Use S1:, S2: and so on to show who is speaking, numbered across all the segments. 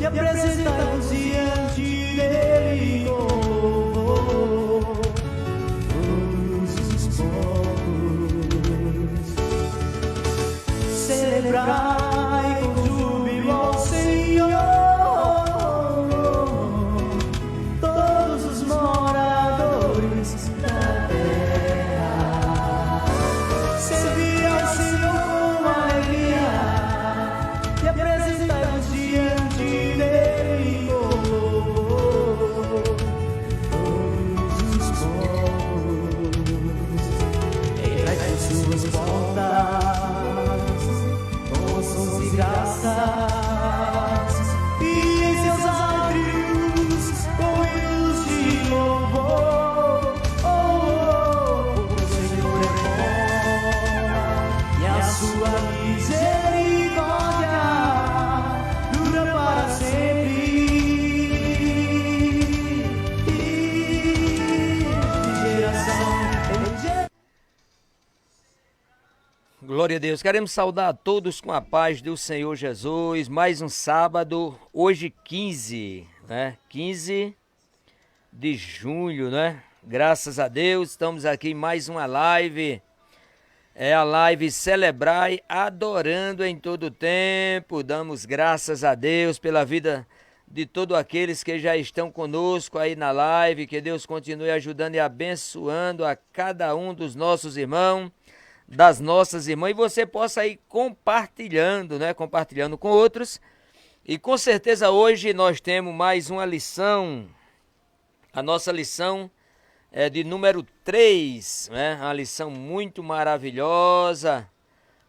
S1: e apresentai-vos diante dele com louvor. Todos os povos, celebrai com júbilo ao Senhor. Todos os moradores da terra, servi ao Senhor com alegria e apresentai-vos diante dele com louvor. Todos os povos, entrai por suas portas com sons e graças, e em seus átrios com hinos de louvor. Oh, o Senhor é bom e a sua misericórdia dura para sempre. De geração em geração.
S2: Glória a Deus. Queremos saudar a todos com a paz do Senhor Jesus. Mais um sábado, hoje 15, né? 15 de junho, né? Graças a Deus, estamos aqui em mais uma live. É a live Celebrai Adorando em Todo Tempo. Damos graças a Deus pela vida de todos aqueles que já estão conosco aí na live. Que Deus continue ajudando e abençoando a cada um dos nossos irmãos, das nossas irmãs, e você possa ir compartilhando, né? Compartilhando com outros. E com certeza hoje nós temos mais uma lição. A nossa lição é de número 3, né? Uma lição muito maravilhosa.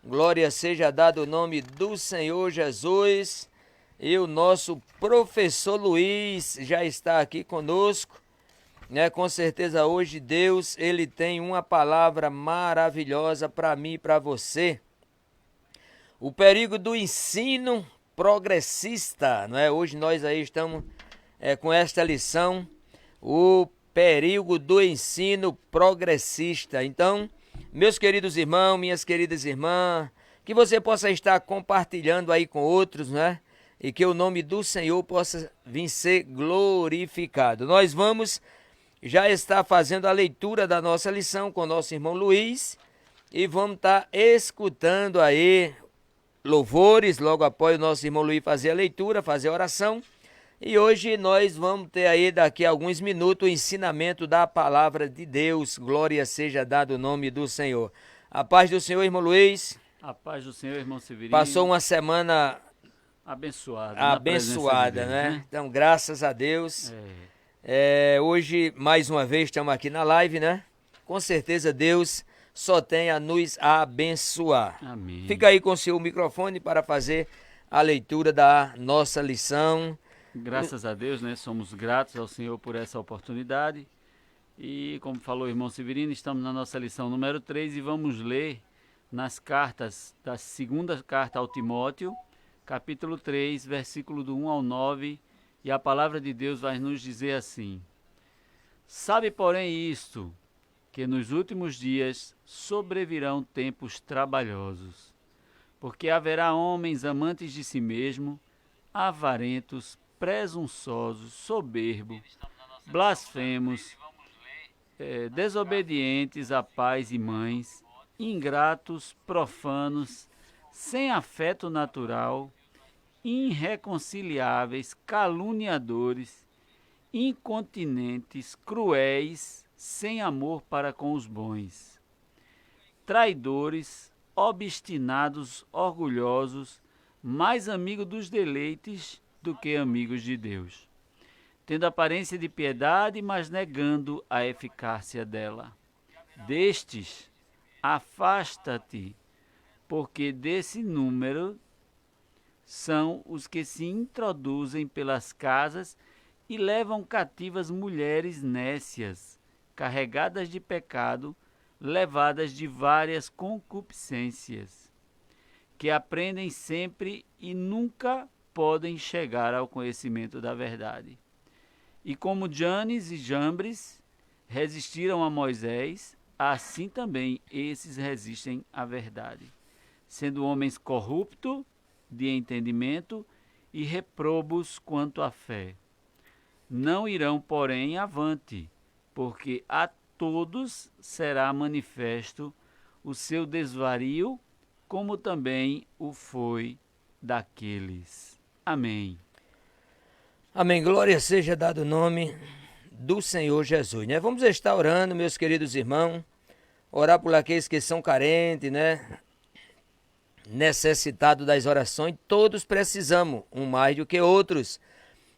S2: Glória seja dado o nome do Senhor Jesus. E o nosso professor Luiz já está aqui conosco, né? Com certeza hoje Deus, ele tem uma palavra maravilhosa para mim e para você. O perigo do ensino progressista, não é? Hoje nós aí estamos com esta lição, o perigo do ensino progressista. Então, meus queridos irmãos, minhas queridas irmãs, que você possa estar compartilhando aí com outros, né? E que o nome do Senhor possa vir ser glorificado. Nós vamos já estar fazendo a leitura da nossa lição com o nosso irmão Luiz e vamos estar escutando aí louvores logo após o nosso irmão Luiz fazer a leitura, fazer a oração. E hoje nós vamos ter aí daqui a alguns minutos o ensinamento da palavra de Deus. Glória seja dado o nome do Senhor. A paz do Senhor, irmão Luiz.
S3: A paz do Senhor, irmão Severino.
S2: Passou uma semana
S3: abençoada,
S2: né? Então, graças a Deus. Hoje, mais uma vez, estamos aqui na live, né? Com certeza Deus só tem a nos abençoar.
S3: Amém.
S2: Fica aí com o seu microfone para fazer a leitura da nossa lição.
S3: Graças a Deus, né? Somos gratos ao Senhor por essa oportunidade. E como falou o irmão Severino, estamos na nossa lição número 3 e vamos ler nas cartas da segunda carta ao Timóteo, capítulo 3, versículo do 1 ao 9, e a palavra de Deus vai nos dizer assim: Sabe, porém, isto, que nos últimos dias sobrevirão tempos trabalhosos, porque haverá homens amantes de si mesmo, avarentos, presunçosos, soberbos, blasfemos, desobedientes a pais e mães, ingratos, profanos, sem afeto natural, irreconciliáveis, caluniadores, incontinentes, cruéis, sem amor para com os bons, traidores, obstinados, orgulhosos, mais amigos dos deleites do que amigos de Deus, tendo aparência de piedade, mas negando a eficácia dela. Destes, afasta-te, porque desse número são os que se introduzem pelas casas e levam cativas mulheres nécias, carregadas de pecado, levadas de várias concupiscências, que aprendem sempre e nunca podem chegar ao conhecimento da verdade. E como Janes e Jambres resistiram a Moisés, assim também esses resistem à verdade, sendo homens corruptos de entendimento e reprobos quanto à fé. Não irão, porém, avante, porque a todos será manifesto o seu desvario, como também o foi daqueles. Amém.
S2: Amém. Glória seja dado o nome do Senhor Jesus, né? Vamos estar orando, meus queridos irmãos, orar por aqueles que são carentes, né? Necessitados das orações. Todos precisamos, um mais do que outros.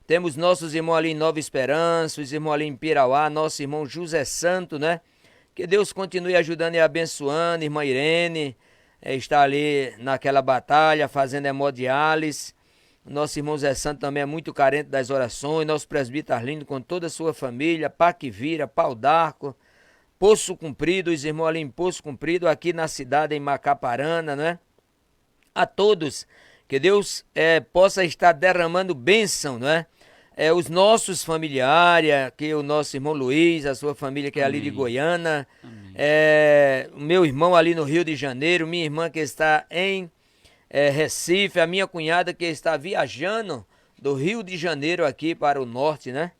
S2: Temos nossos irmãos ali em Nova Esperança, os irmãos ali em Pirauá, nosso irmão José Santo, né? Que Deus continue ajudando e abençoando. Irmã Irene está ali naquela batalha, fazendo hemodiálise. Nosso irmão Zé Santo também é muito carente das orações. Nosso presbítero Arlindo com toda a sua família, Paquivira, Pau d'Arco, Poço Comprido, os irmãos ali em Poço Comprido, aqui na cidade em Macaparana, né? A todos, que Deus possa estar derramando bênção, né? Os nossos familiares, que o nosso irmão Luiz, a sua família que é ali de Goiânia, o meu irmão ali no Rio de Janeiro, minha irmã que está em Recife, a minha cunhada que está viajando do Rio de Janeiro aqui para o norte, né?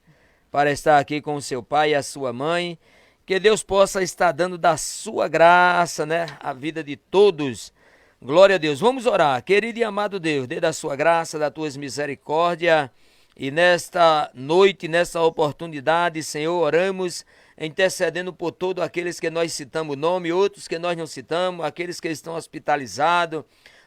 S2: Para estar aqui com o seu pai e a sua mãe. Que Deus possa estar dando da sua graça, né? A vida de todos. Glória a Deus. Vamos orar. Querido e amado Deus, dê da sua graça, da tuas misericórdia. E nesta noite, nessa oportunidade, Senhor, oramos intercedendo por todos aqueles que nós citamos o nome, outros que nós não citamos, aqueles que estão hospitalizados,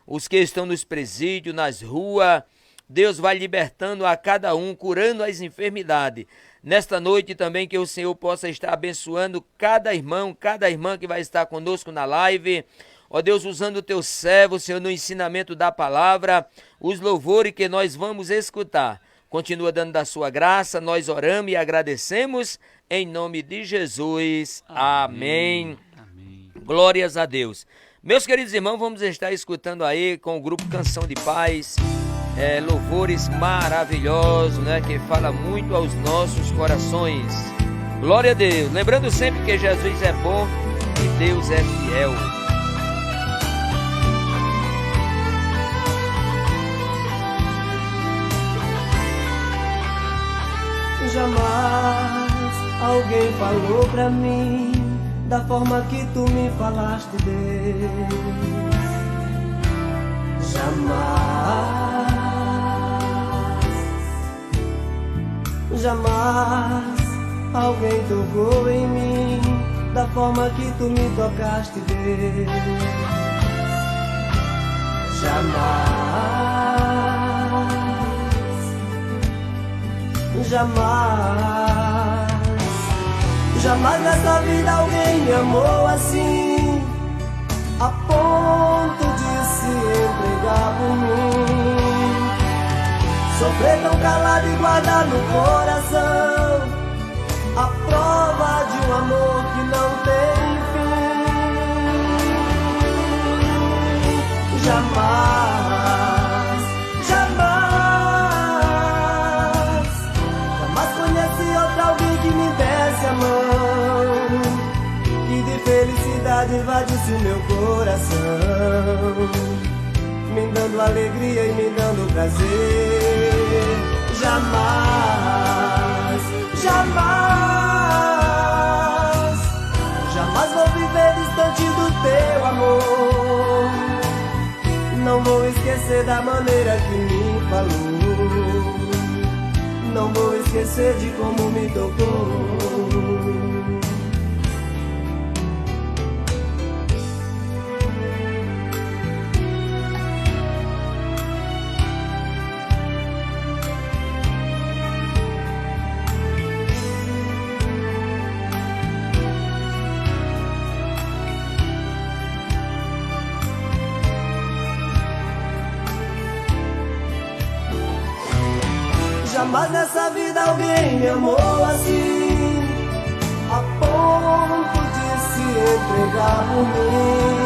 S2: os que estão nos presídios, nas ruas. Deus vai libertando a cada um, curando as enfermidades. Nesta noite também que o Senhor possa estar abençoando cada irmão, cada irmã que vai estar conosco na live. Ó Deus, usando o teu servo, Senhor, no ensinamento da palavra, os louvores que nós vamos escutar. Continua dando da sua graça, nós oramos e agradecemos em nome de Jesus. Amém.
S3: Amém.
S2: Glórias a Deus. Meus queridos irmãos, vamos estar escutando aí com o grupo Canção de Paz, louvores maravilhosos, né? Que fala muito aos nossos corações. Glória a Deus. Lembrando sempre que Jesus é bom e Deus é fiel.
S1: Jamais alguém falou pra mim da forma que tu me falaste, Deus. Jamais alguém tocou em mim da forma que tu me tocaste, Deus. Jamais nessa vida alguém me amou assim, a ponto de se entregar por mim. Sofrer tão calado e guardar no coração a prova de um amor que não tem fim. Jamais conheci outra alguém que me desse a mão, que de felicidade invadisse o meu coração, me dando alegria e me dando prazer. Jamais vou viver distante do teu amor. Não vou esquecer da maneira que me falou, não vou esquecer de como me tocou. Jamais nessa vida alguém me amou assim, a ponto de se entregar por mim.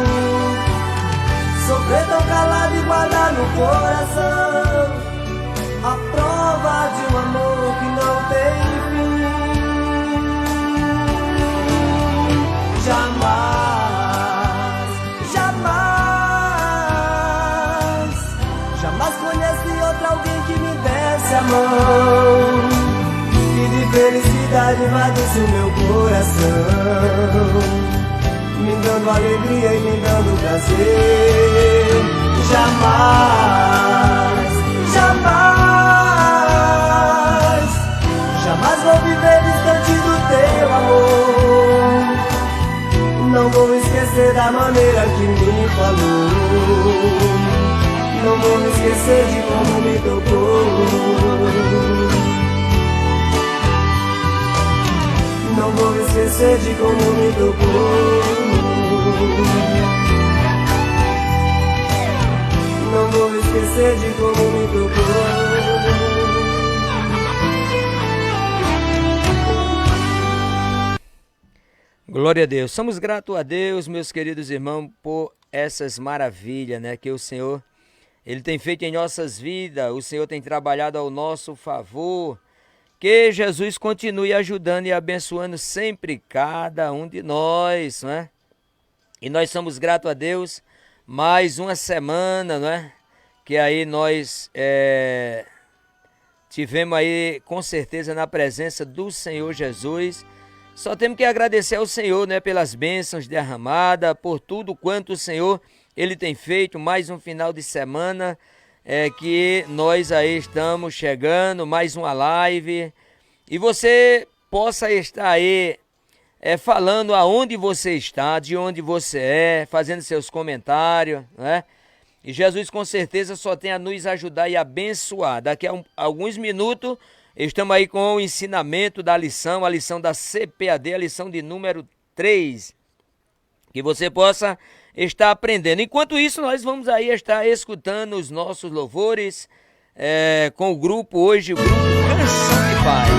S1: Sofrer tão calado e guardar no coração a prova de um amor que não tem fim. Jamais conheci outra alguém que me mão, e de felicidade invade-se o meu coração, me dando alegria e me dando prazer. Jamais, jamais, jamais vou viver distante do teu amor. Não vou esquecer da maneira que me falou, não vou me esquecer de como me tocou, não vou me esquecer de como me tocou, não vou me esquecer de como me tocou.
S2: Glória a Deus. Somos gratos a Deus, meus queridos irmãos, por essas maravilhas, né, que o Senhor, Ele tem feito em nossas vidas. O Senhor tem trabalhado ao nosso favor. Que Jesus continue ajudando e abençoando sempre cada um de nós, né? E nós somos gratos a Deus. Mais uma semana, né? Que aí nós tivemos aí com certeza na presença do Senhor Jesus. Só temos que agradecer ao Senhor, né, pelas bênçãos derramadas, por tudo quanto o Senhor Ele tem feito. Mais um final de semana que nós aí estamos chegando, mais uma live. E você possa estar aí falando aonde você está, de onde você é, fazendo seus comentários, né? E Jesus com certeza só tem a nos ajudar e abençoar. Daqui a alguns minutos estamos aí com o ensinamento da lição, a lição da CPAD, a lição de número 3, que você possa estar aprendendo. Enquanto isso, nós vamos aí estar escutando os nossos louvores com o grupo hoje, o grupo Canção de Paz.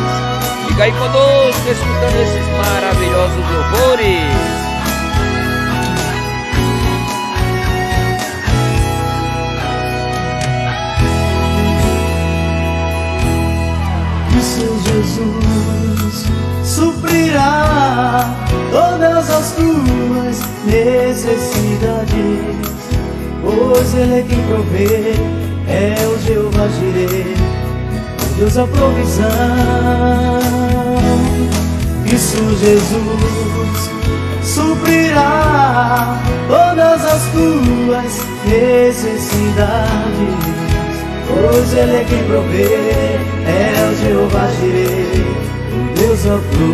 S2: Fica aí conosco, escutando esses maravilhosos louvores.
S1: Jesus suprirá todas as tuas necessidades, pois Ele é quem provê, é o Jeová Jireh, o Deus da provisão. Isso Jesus suprirá todas as tuas necessidades, pois Ele é quem provê, é o Jeová Jireh, o Deus da provisão.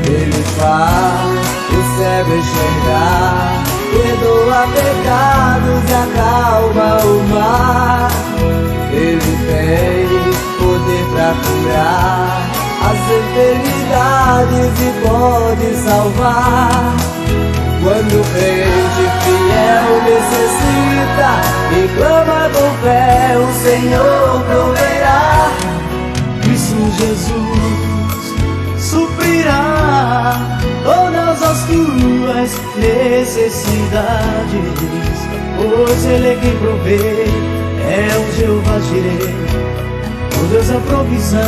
S1: Ele faz o cego enxergar, perdoa pecados e acalma o mar. Ele tem poder pra curar as enfermidades e pode salvar. Quando o crente fiel necessita e clama com fé, o Senhor proverá. Isso Jesus suprirá todas as tuas necessidades, pois Ele é quem provê, é o Jeová Jireh, o Deus da provisão.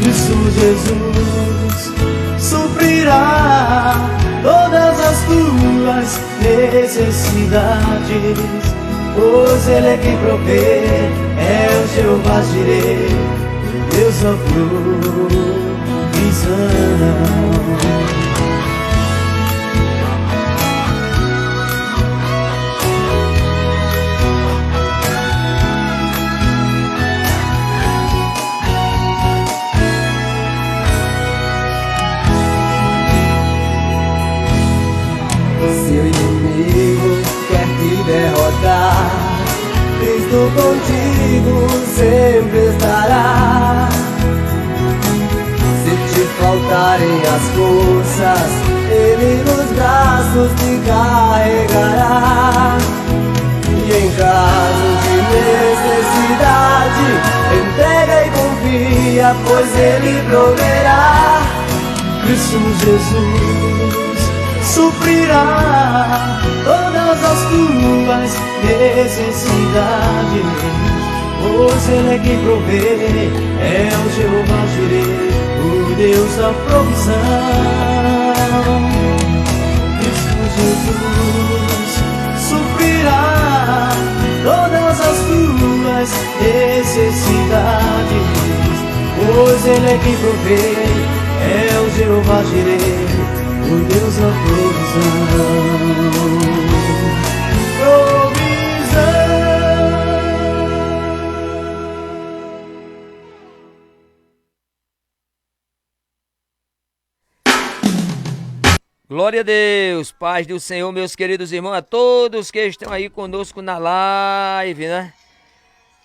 S1: Isso Jesus suprirá todas as tuas necessidades, pois Ele é quem provê, é o Jeová Jireh, o Deus da provisão. Seu inimigo quer te derrotar, Cristo contigo sempre estará. Se te faltarem as forças, Ele nos braços te carregará. E em caso de necessidade, entrega e confia, pois Ele proverá. Cristo Jesus suprirá todas as tuas necessidades, pois Ele é quem provê, é o Jeová Jireh, o Deus da provisão. Cristo Jesus suprirá Deus, Ele é quem provê, é o Jeová Jireh, o Deus da provisão.
S2: Glória a Deus, paz do Senhor, meus queridos irmãos, a todos que estão aí conosco na live, né?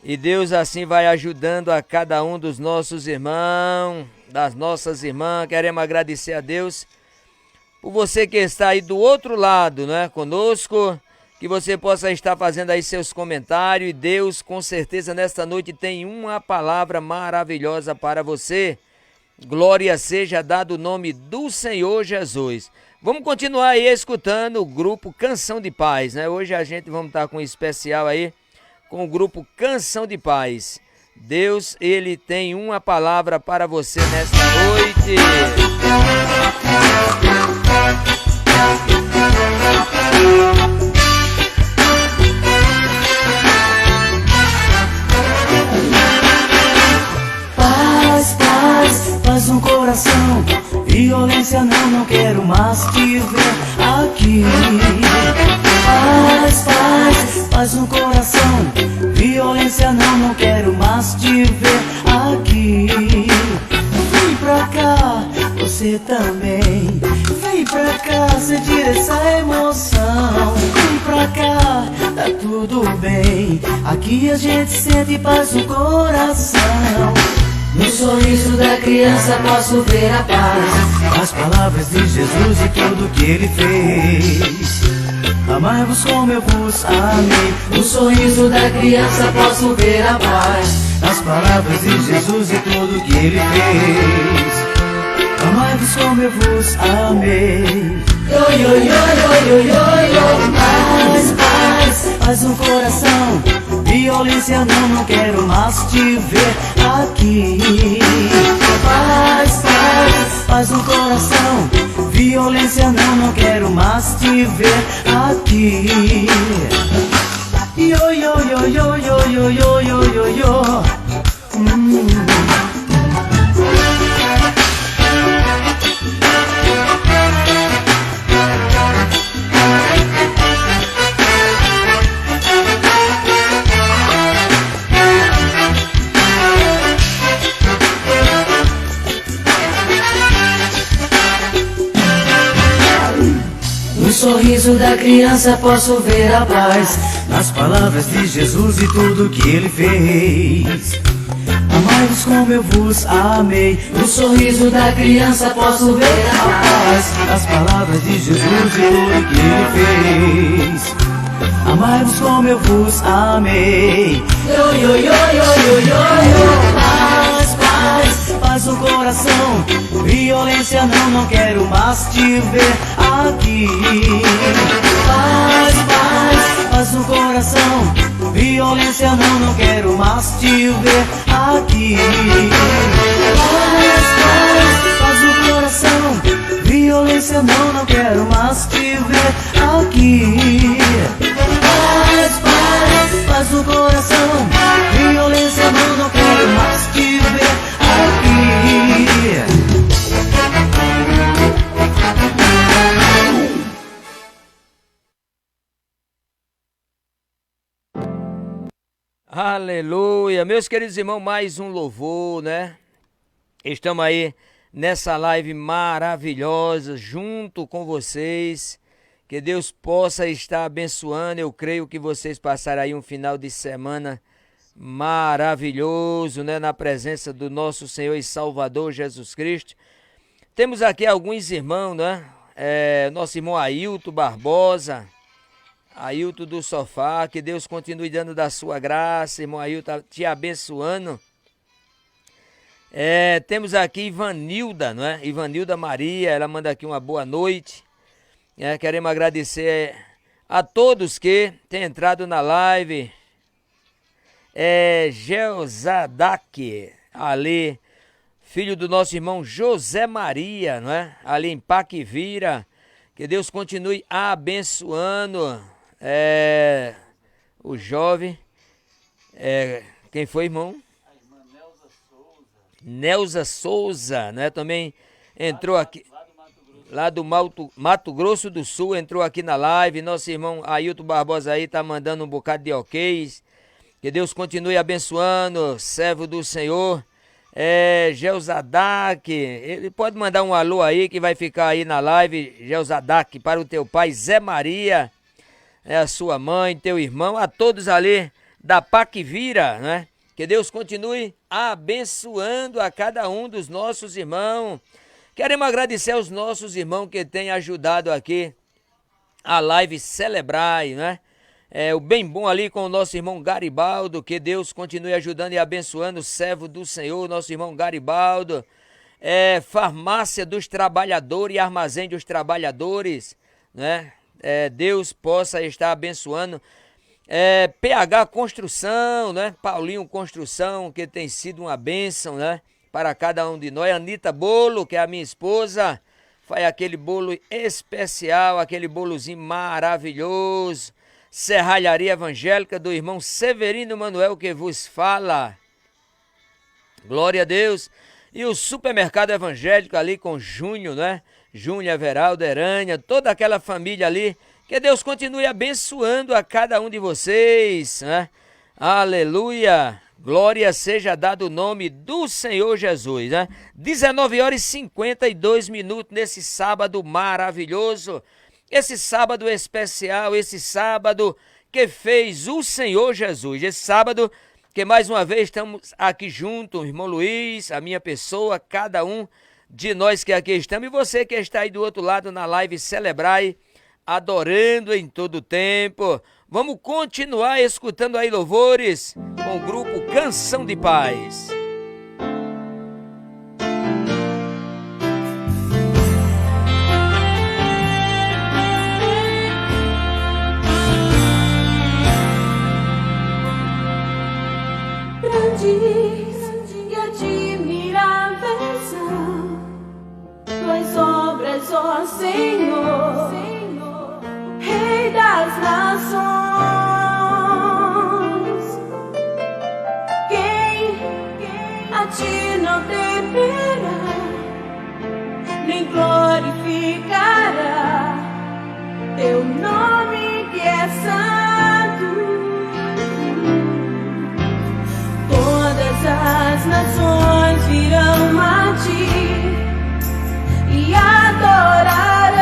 S2: E Deus assim vai ajudando a cada um dos nossos irmãos, das nossas irmãs. Queremos agradecer a Deus por você que está aí do outro lado, né? Conosco, que você possa estar fazendo aí seus comentários. E Deus, com certeza, nesta noite tem uma palavra maravilhosa para você. Glória seja dado o nome do Senhor Jesus. Vamos continuar aí escutando o grupo Canção de Paz, né? Hoje a gente vamos estar com um especial aí com o grupo Canção de Paz. Deus, Ele tem uma palavra para você nesta noite.
S1: Paz no coração, violência não quero mais te ver aqui. Paz no coração, violência não quero mais te ver aqui. Vem pra cá, você também, vem pra cá sentir essa emoção. Vem pra cá, tá tudo bem, aqui a gente sente paz no coração. No sorriso da criança posso ver a paz, as palavras de Jesus e tudo que Ele fez. Amai-vos como eu vos amei. No sorriso da criança posso ver a paz, as palavras de Jesus e tudo que Ele fez. Amai-vos como eu vos amei. Paz no coração, violência não quero mais te ver aqui. Paz no coração, violência não quero mais te ver aqui. No sorriso da criança posso ver a paz, nas palavras de Jesus e tudo que Ele fez. Amai-vos como eu vos amei. No sorriso da criança posso ver a paz, nas palavras de Jesus e tudo que Ele fez. Amai-vos como eu vos amei. Paz no coração, violência não quero mais te ver aqui. Paz no coração, violência não quero mais te ver aqui. Paz no coração, violência não quero mais te ver aqui. Paz no coração, violência não quero mais te ver aqui.
S2: Aleluia, meus queridos irmãos, mais um louvor, né? Estamos aí nessa live maravilhosa junto com vocês. Que Deus possa estar abençoando. Eu creio que vocês passaram aí um final de semana maravilhoso, né? Na presença do nosso Senhor e Salvador Jesus Cristo. Temos aqui alguns irmãos, né? Nosso irmão Ailton Barbosa, Ailton do Sofá. Que Deus continue dando da sua graça, irmão Ailton, te abençoando. Temos aqui Ivanilda, não é? Ivanilda Maria, ela manda aqui uma boa noite. Queremos agradecer a todos que têm entrado na live. Geozadak, ali, filho do nosso irmão José Maria, não é? Ali em Paquivira. Que Deus continue abençoando o jovem. Quem foi, irmão? A irmã Nelza Souza. Neuza Souza, né? Também entrou aqui, lá do Mato Grosso do Sul, entrou aqui na live. Nosso irmão Ailton Barbosa aí tá mandando um bocado de ok's. Que Deus continue abençoando, servo do Senhor. Geusadak, ele pode mandar um alô aí que vai ficar aí na live. Geusadak, para o teu pai Zé Maria, a sua mãe, teu irmão, a todos ali da Paquivira, né? Que Deus continue abençoando a cada um dos nossos irmãos. Queremos agradecer aos nossos irmãos que têm ajudado aqui a live celebrar, né? O bem bom ali com o nosso irmão Garibaldo, que Deus continue ajudando e abençoando o servo do Senhor, nosso irmão Garibaldo. Farmácia dos Trabalhadores e Armazém dos Trabalhadores, né? Deus possa estar abençoando. PH Construção, né? Paulinho Construção, que tem sido uma bênção, né? Para cada um de nós. Anitta Bolo, que é a minha esposa, faz aquele bolo especial, aquele bolozinho maravilhoso. Serralharia Evangélica do irmão Severino Manuel que vos fala. Glória a Deus. E o Supermercado Evangélico ali com Júnior, né? Júnior, Everaldo, Eranha, toda aquela família ali. Que Deus continue abençoando a cada um de vocês, né? Aleluia. Glória seja dado o nome do Senhor Jesus, né? 19h52 nesse sábado maravilhoso. Esse sábado especial, esse sábado que fez o Senhor Jesus. Esse sábado que mais uma vez estamos aqui juntos, o irmão Luiz, a minha pessoa, cada um de nós que aqui estamos. E você que está aí do outro lado na live Celebrai, adorando em todo o tempo. Vamos continuar escutando aí louvores com o grupo Canção de Paz.
S4: E admiráveis são tuas obras, ó Senhor, Rei das nações. Quem a ti não temerá, nem glorificará teu nome que é santo. Todas as nações virão a ti e adorarão.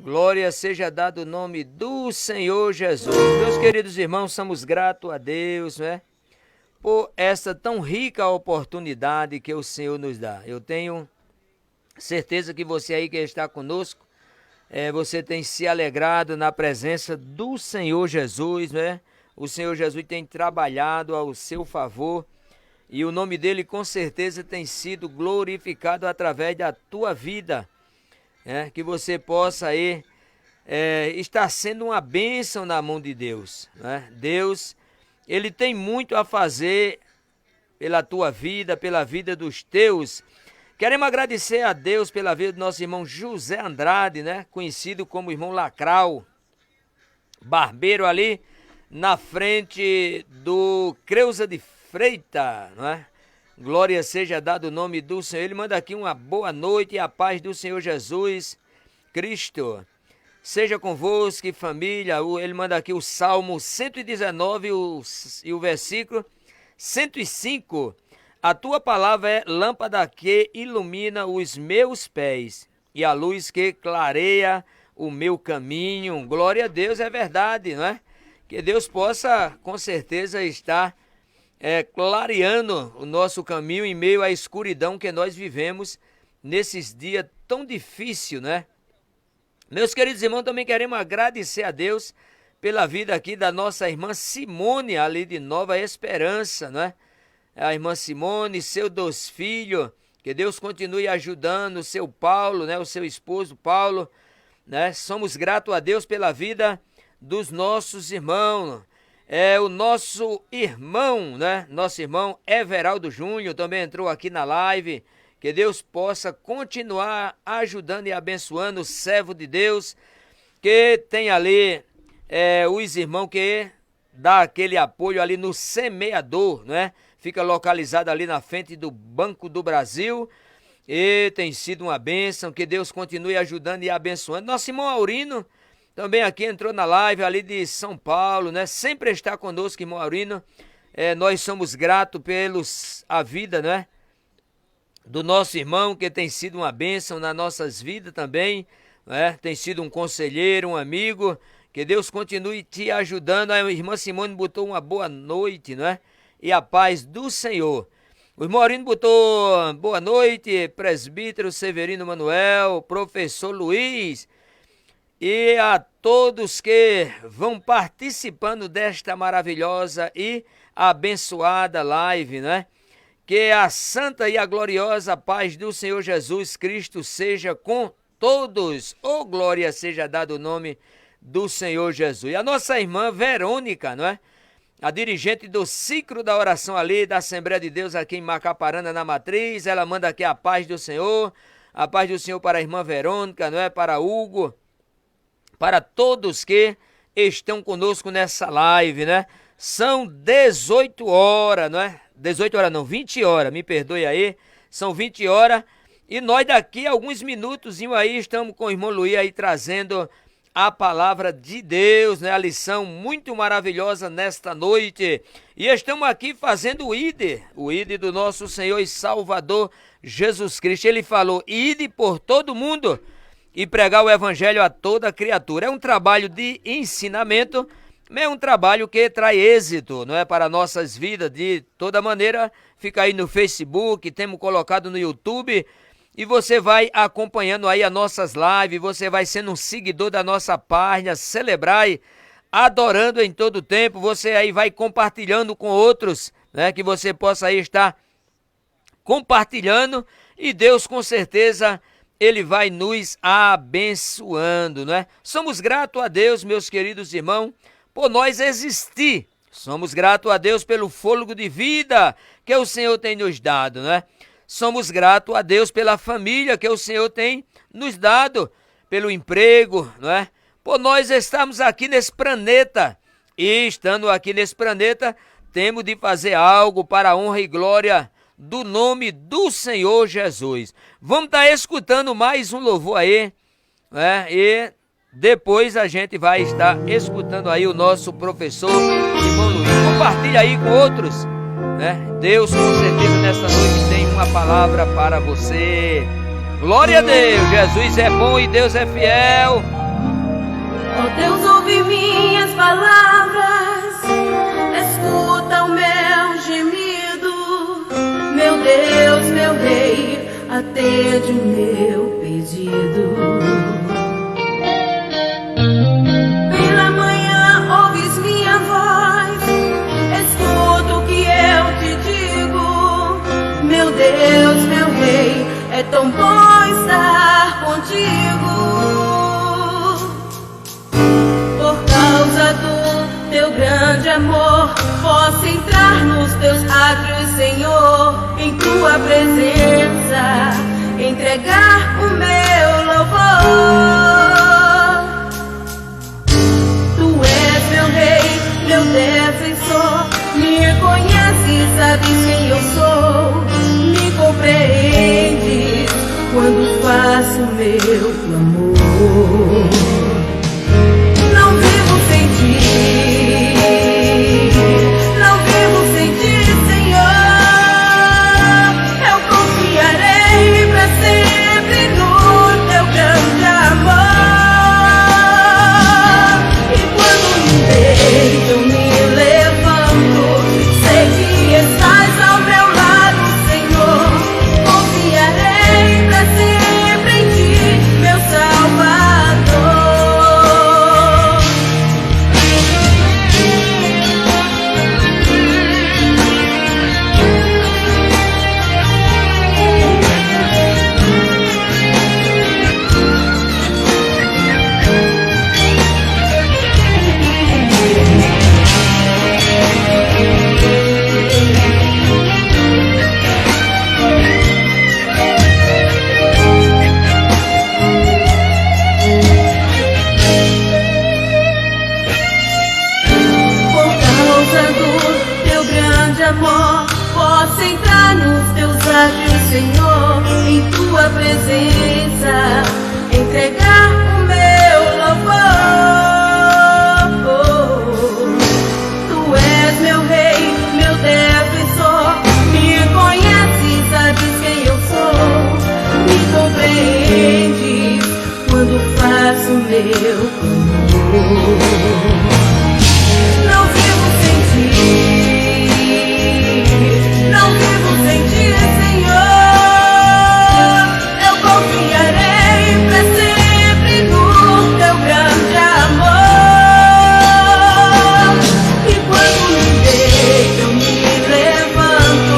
S2: Glória seja dado o nome do Senhor Jesus. Meus queridos irmãos, somos gratos a Deus, né? Por essa tão rica oportunidade que o Senhor nos dá. Eu tenho certeza que você aí que está conosco, você tem se alegrado na presença do Senhor Jesus, né? O Senhor Jesus tem trabalhado ao seu favor e o nome dele com certeza tem sido glorificado através da tua vida, né? Que você possa aí estar sendo uma bênção na mão de Deus, né? Deus, ele tem muito a fazer pela tua vida, pela vida dos teus. Queremos agradecer a Deus pela vida do nosso irmão José Andrade, né? Conhecido como irmão Lacrau, barbeiro ali na frente do Creuza de Freitas, não é? Glória seja dado o nome do Senhor. Ele manda aqui uma boa noite e a paz do Senhor Jesus Cristo seja convosco, família. Ele manda aqui o Salmo 119 e o versículo 105. A tua palavra é lâmpada que ilumina os meus pés e a luz que clareia o meu caminho. Glória a Deus, é verdade, não é? Que Deus possa, com certeza, estar clareando o nosso caminho em meio à escuridão que nós vivemos nesses dias tão difíceis, né? Meus queridos irmãos, também queremos agradecer a Deus pela vida aqui da nossa irmã Simone, ali de Nova Esperança, né? A irmã Simone, seus 2 filhos, que Deus continue ajudando, o seu Paulo, né? O seu esposo Paulo, né? Somos gratos a Deus pela vida dos nossos irmãos. O nosso irmão, né? Nosso irmão Everaldo Júnior também entrou aqui na live. Que Deus possa continuar ajudando e abençoando o servo de Deus, que tem ali os irmãos que dá aquele apoio ali no semeador, né? Fica localizado ali na frente do Banco do Brasil e tem sido uma bênção. Que Deus continue ajudando e abençoando. Nosso irmão Aurino também aqui entrou na live ali de São Paulo, né? Sempre está conosco, irmão Aurino. Nós somos gratos pela vida, né? Do nosso irmão, que tem sido uma bênção nas nossas vidas também, né? Tem sido um conselheiro, um amigo. Que Deus continue te ajudando. A irmã Simone botou uma boa noite, né? E a paz do Senhor. O irmão Aurino botou boa noite, presbítero Severino Manuel, professor Luiz, e a todos que vão participando desta maravilhosa e abençoada live, né? Que a santa e a gloriosa paz do Senhor Jesus Cristo seja com todos. Oh, glória seja dado o nome do Senhor Jesus. E a nossa irmã Verônica, não é? A dirigente do ciclo da oração ali da Assembleia de Deus aqui em Macaparana, na Matriz. Ela manda aqui a paz do Senhor para a irmã Verônica, não é? Para Hugo, para todos que estão conosco nessa live, né? São 18 horas, não é? 18 horas não, 20 horas, me perdoe aí, são 20 horas, e nós daqui a alguns minutos aí estamos com o irmão Luiz aí trazendo a palavra de Deus, né? A lição muito maravilhosa nesta noite, e estamos aqui fazendo o ID do nosso Senhor e Salvador Jesus Cristo. Ele falou, ide por todo mundo e pregar o evangelho a toda criatura. É um trabalho de ensinamento, é um trabalho que traz êxito, não é, para nossas vidas. De toda maneira, fica aí no Facebook, temos colocado no YouTube, e você vai acompanhando aí as nossas lives, você vai sendo um seguidor da nossa página, celebrar, adorando em todo tempo, você aí vai compartilhando com outros, né, que você possa aí estar compartilhando, e Deus com certeza, Ele vai nos abençoando, né? Somos gratos a Deus, meus queridos irmãos, por nós existir. Somos gratos a Deus pelo fôlego de vida que o Senhor tem nos dado, né? Somos gratos a Deus pela família que o Senhor tem nos dado, pelo emprego, não é? Por nós estarmos aqui nesse planeta. E estando aqui nesse planeta, temos de fazer algo para a honra e glória do nome do Senhor Jesus. Vamos estar escutando mais um louvor aí, né? E depois a gente vai estar escutando aí o nosso professor, irmão Luiz. Compartilha aí com outros, né? Deus com certeza nessa noite tem uma palavra para você. Glória a Deus, Jesus é bom e Deus é fiel.
S4: Ó Deus, ouve minhas palavras, escuta o meu gemido. Meu Deus, meu Rei, atende o meu pedido. Pela manhã ouves minha voz, escuta o que eu te digo. Meu Deus, meu Rei, é tão bom estar contigo. Por causa do teu grande amor, posso entrar nos teus átrios, Senhor, em tua presença, entregar o meu louvor. Tu és meu Rei, meu defensor, me conheces, sabes quem eu sou, me compreendes quando faço meu clamor. Não vivo sem ti, não vivo sem ti, Senhor. Eu confiarei pra sempre no teu grande amor. E quando me deito, eu me levanto, sei que estás ao meu lado, Senhor. Confiarei pra sempre em ti, meu Salvador. Por causa do teu grande amor, posso entrar nos teus átrios, Senhor, em tua presença, entregar o meu louvor. Tu és meu Rei, meu defensor, me conheces, sabes quem eu sou, me compreendes quando faço meu clamor. Não vivo sem ti, não vivo sem ti, Senhor. Eu confiarei pra sempre no teu grande amor. E quando me deito, eu me levanto,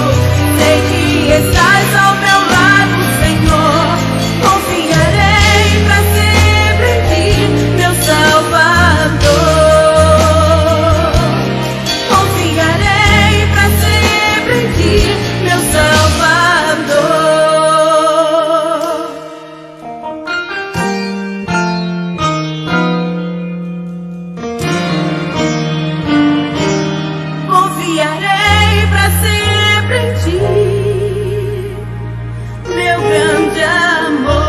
S4: sei que estás ao meu lado, Senhor. Confiarei pra sempre em ti, meu Salvador. Confiarei pra sempre em ti, meu Salvador. Confiarei pra sempre em ti, meu grande amor.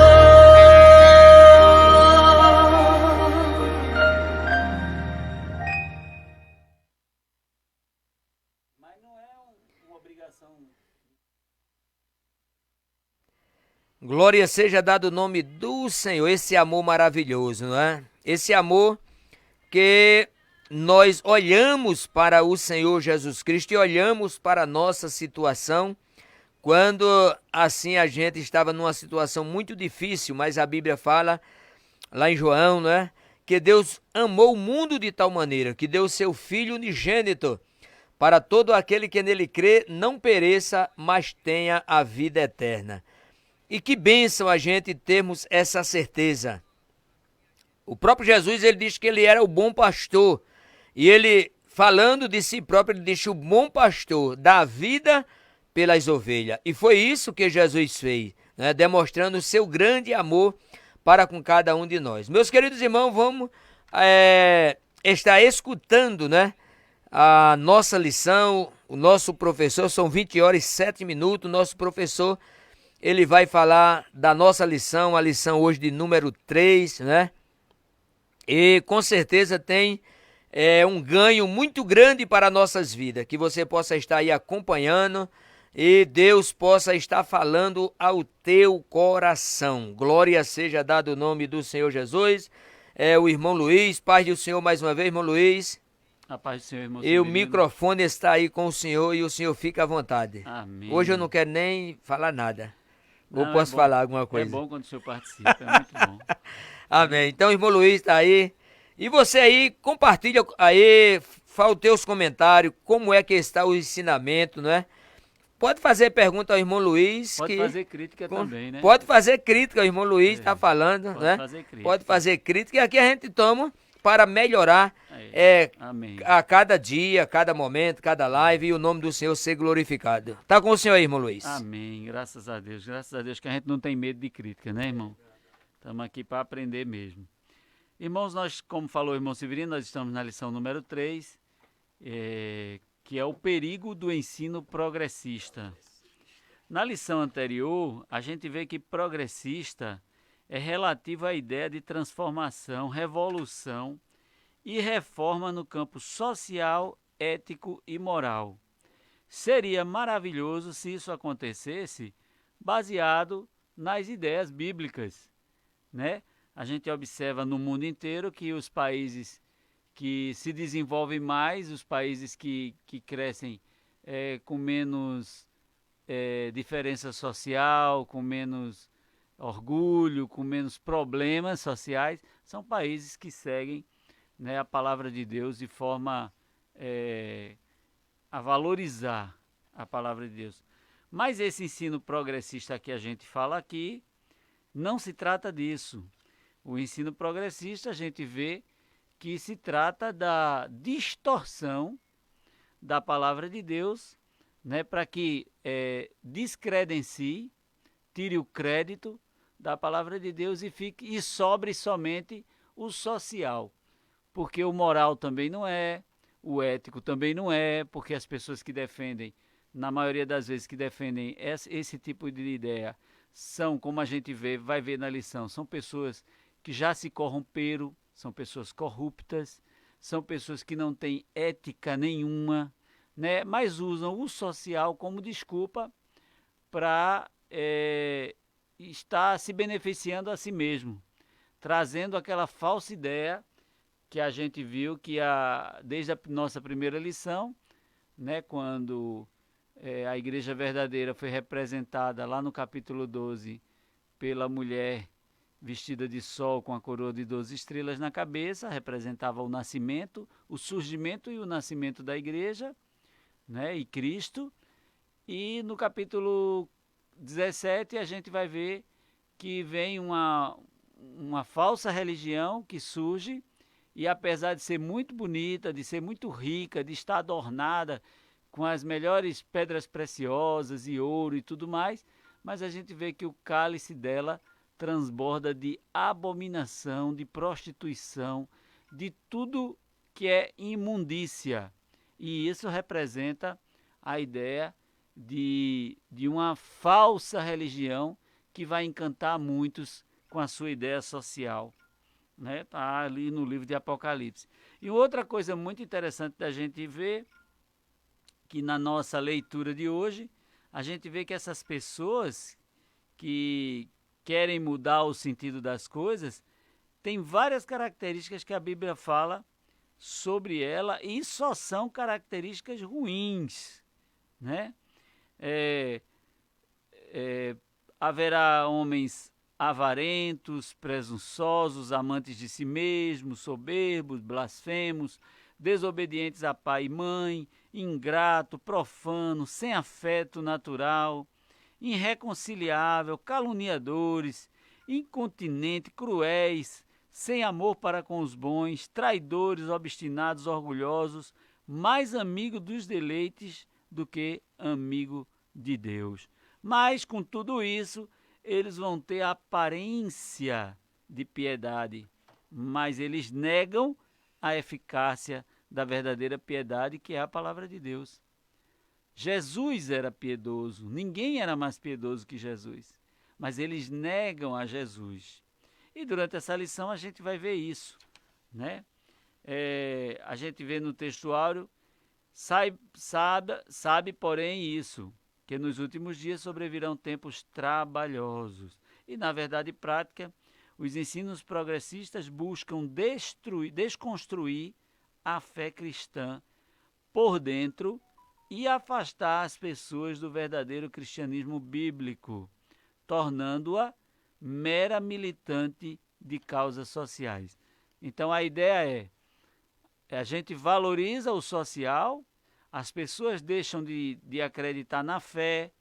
S3: Mas não é uma obrigação.
S2: Glória seja dado o nome do Senhor, esse amor maravilhoso, não é? Esse amor que nós olhamos para o Senhor Jesus Cristo e olhamos para a nossa situação, quando assim a gente estava numa situação muito difícil, mas a Bíblia fala lá em João, não é? Que Deus amou o mundo de tal maneira que deu seu Filho unigênito para todo aquele que nele crê não pereça, mas tenha a vida eterna. E que bênção a gente termos essa certeza. O próprio Jesus, ele disse que ele era o bom pastor. E ele, falando de si próprio, ele disse: o bom pastor dá vida pelas ovelhas. E foi isso que Jesus fez, né? Demonstrando o seu grande amor para com cada um de nós. Meus queridos irmãos, vamos estar escutando, né, a nossa lição. O nosso professor, são 20h07, o nosso professor, ele vai falar da nossa lição, a lição hoje de número 3, né? E com certeza tem um ganho muito grande para nossas vidas, que você possa estar aí acompanhando e Deus possa estar falando ao teu coração. Glória seja dado o nome do Senhor Jesus. o irmão Luiz. Paz do Senhor mais uma vez, irmão Luiz.
S3: A paz do Senhor, irmão
S2: E o
S3: Severino.
S2: microfone está aí com o senhor e o senhor fica à vontade.
S3: Amém.
S2: Hoje eu não quero nem falar nada. Ou
S3: Não,
S2: posso
S3: bom.
S2: falar alguma coisa?
S3: É bom quando o senhor participa, é muito bom.
S2: Amém. Então, irmão Luiz está aí. E você aí, compartilha aí, fala os teus comentários, como é que está o ensinamento, não é? Pode fazer pergunta ao irmão Luiz.
S3: Pode fazer crítica também, né?
S2: Pode fazer crítica, o irmão Luiz está falando,
S3: Pode
S2: né?
S3: fazer crítica.
S2: Pode fazer crítica e aqui a gente toma para melhorar
S3: Amém.
S2: a cada dia, cada momento, cada live e o nome do Senhor ser glorificado. Tá com o senhor aí, irmão Luiz?
S3: Amém. Graças a Deus. Graças a Deus que a gente não tem medo de crítica, né, irmão? Estamos aqui para aprender mesmo. Irmãos, nós, como falou o irmão Severino, nós estamos na lição número 3, que é o perigo do ensino progressista. Na lição anterior, a gente vê que progressista é relativo à ideia de transformação, revolução e reforma no campo social, ético e moral. Seria maravilhoso se isso acontecesse baseado nas ideias bíblicas, né? A gente observa no mundo inteiro que os países que se desenvolvem mais, os países que crescem com menos diferença social, com menos orgulho, com menos problemas sociais, são países que seguem, né, a palavra de Deus de forma a valorizar a palavra de Deus. Mas esse ensino progressista que a gente fala aqui, não se trata disso. O ensino progressista, a gente vê que se trata da distorção da palavra de Deus, né, para que descredencie, tire o crédito da palavra de Deus e sobre somente o social. Porque o moral também não é, o ético também não é, porque as pessoas que defendem, na maioria das vezes que defendem esse tipo de ideia, são, como a gente vai ver na lição, são pessoas que já se corromperam, são pessoas corruptas, são pessoas que não têm ética nenhuma, né? Mas usam o social como desculpa para estar se beneficiando a si mesmo, trazendo aquela falsa ideia que a gente viu que desde a nossa primeira lição, né, quando a igreja verdadeira foi representada lá no capítulo 12 pela mulher vestida de sol com a coroa de 12 estrelas na cabeça, representava o nascimento, o surgimento e o nascimento da igreja, né, e Cristo. E no capítulo 17 a gente vai ver que vem uma falsa religião que surge, e apesar de ser muito bonita, de ser muito rica, de estar adornada com as melhores pedras preciosas e ouro e tudo mais, mas a gente vê que o cálice dela transborda de abominação, de prostituição, de tudo que é imundícia. E isso representa a ideia de uma falsa religião que vai encantar muitos com a sua ideia social. Né? Tá ali no livro de Apocalipse. E outra coisa muito interessante da gente ver, que na nossa leitura de hoje, a gente vê que essas pessoas que querem mudar o sentido das coisas, tem várias características que a Bíblia fala sobre ela e só são características ruins, né? Haverá homens avarentos, presunçosos, amantes de si mesmos, soberbos, blasfemos, desobedientes a pai e mãe, ingrato, profano, sem afeto natural, irreconciliável, caluniadores, incontinente, cruéis, sem amor para com os bons, traidores, obstinados, orgulhosos, mais amigo dos deleites do que amigo de Deus. Mas com tudo isso, eles vão ter a aparência de piedade, mas eles negam a eficácia da verdadeira piedade, que é a palavra de Deus. Jesus era piedoso, ninguém era mais piedoso que Jesus, mas eles negam a Jesus. E durante essa lição a gente vai ver isso, né? A gente vê no textuário, sabe porém isso, que nos últimos dias sobrevirão tempos trabalhosos. E na verdade prática, Os ensinos progressistas buscam desconstruir a fé cristã por dentro e afastar as pessoas do verdadeiro cristianismo bíblico, tornando-a mera militante de causas sociais. Então a ideia a gente valoriza o social, as pessoas deixam de acreditar na fé,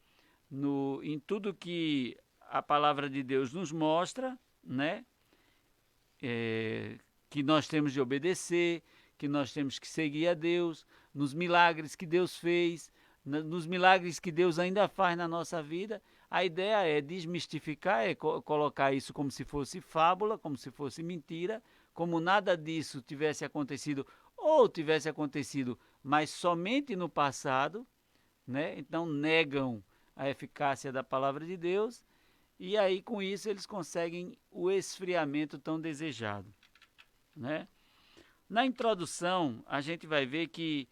S3: em tudo que a palavra de Deus nos mostra, né? Que nós temos de obedecer, que nós temos que seguir a Deus, nos milagres que Deus fez, nos milagres que Deus ainda faz na nossa vida. A ideia é desmistificar, colocar isso como se fosse fábula, como se fosse mentira, como nada disso tivesse acontecido ou tivesse acontecido, mas somente no passado, né? Então negam a eficácia da palavra de Deus e aí com isso eles conseguem o esfriamento tão desejado, né? Na introdução, a gente vai ver que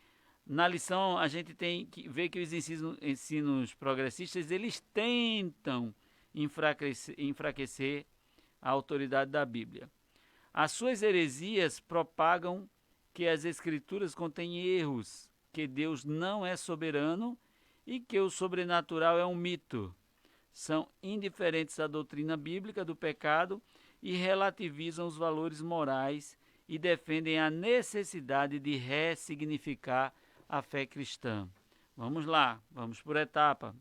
S3: na lição a gente tem que ver que os ensinos progressistas eles tentam enfraquecer a autoridade da Bíblia. As suas heresias propagam que as Escrituras contêm erros, que Deus não é soberano e que o sobrenatural é um mito. São indiferentes à doutrina bíblica do pecado e relativizam os valores morais e defendem a necessidade de ressignificar a fé cristã. Vamos lá, vamos por etapa.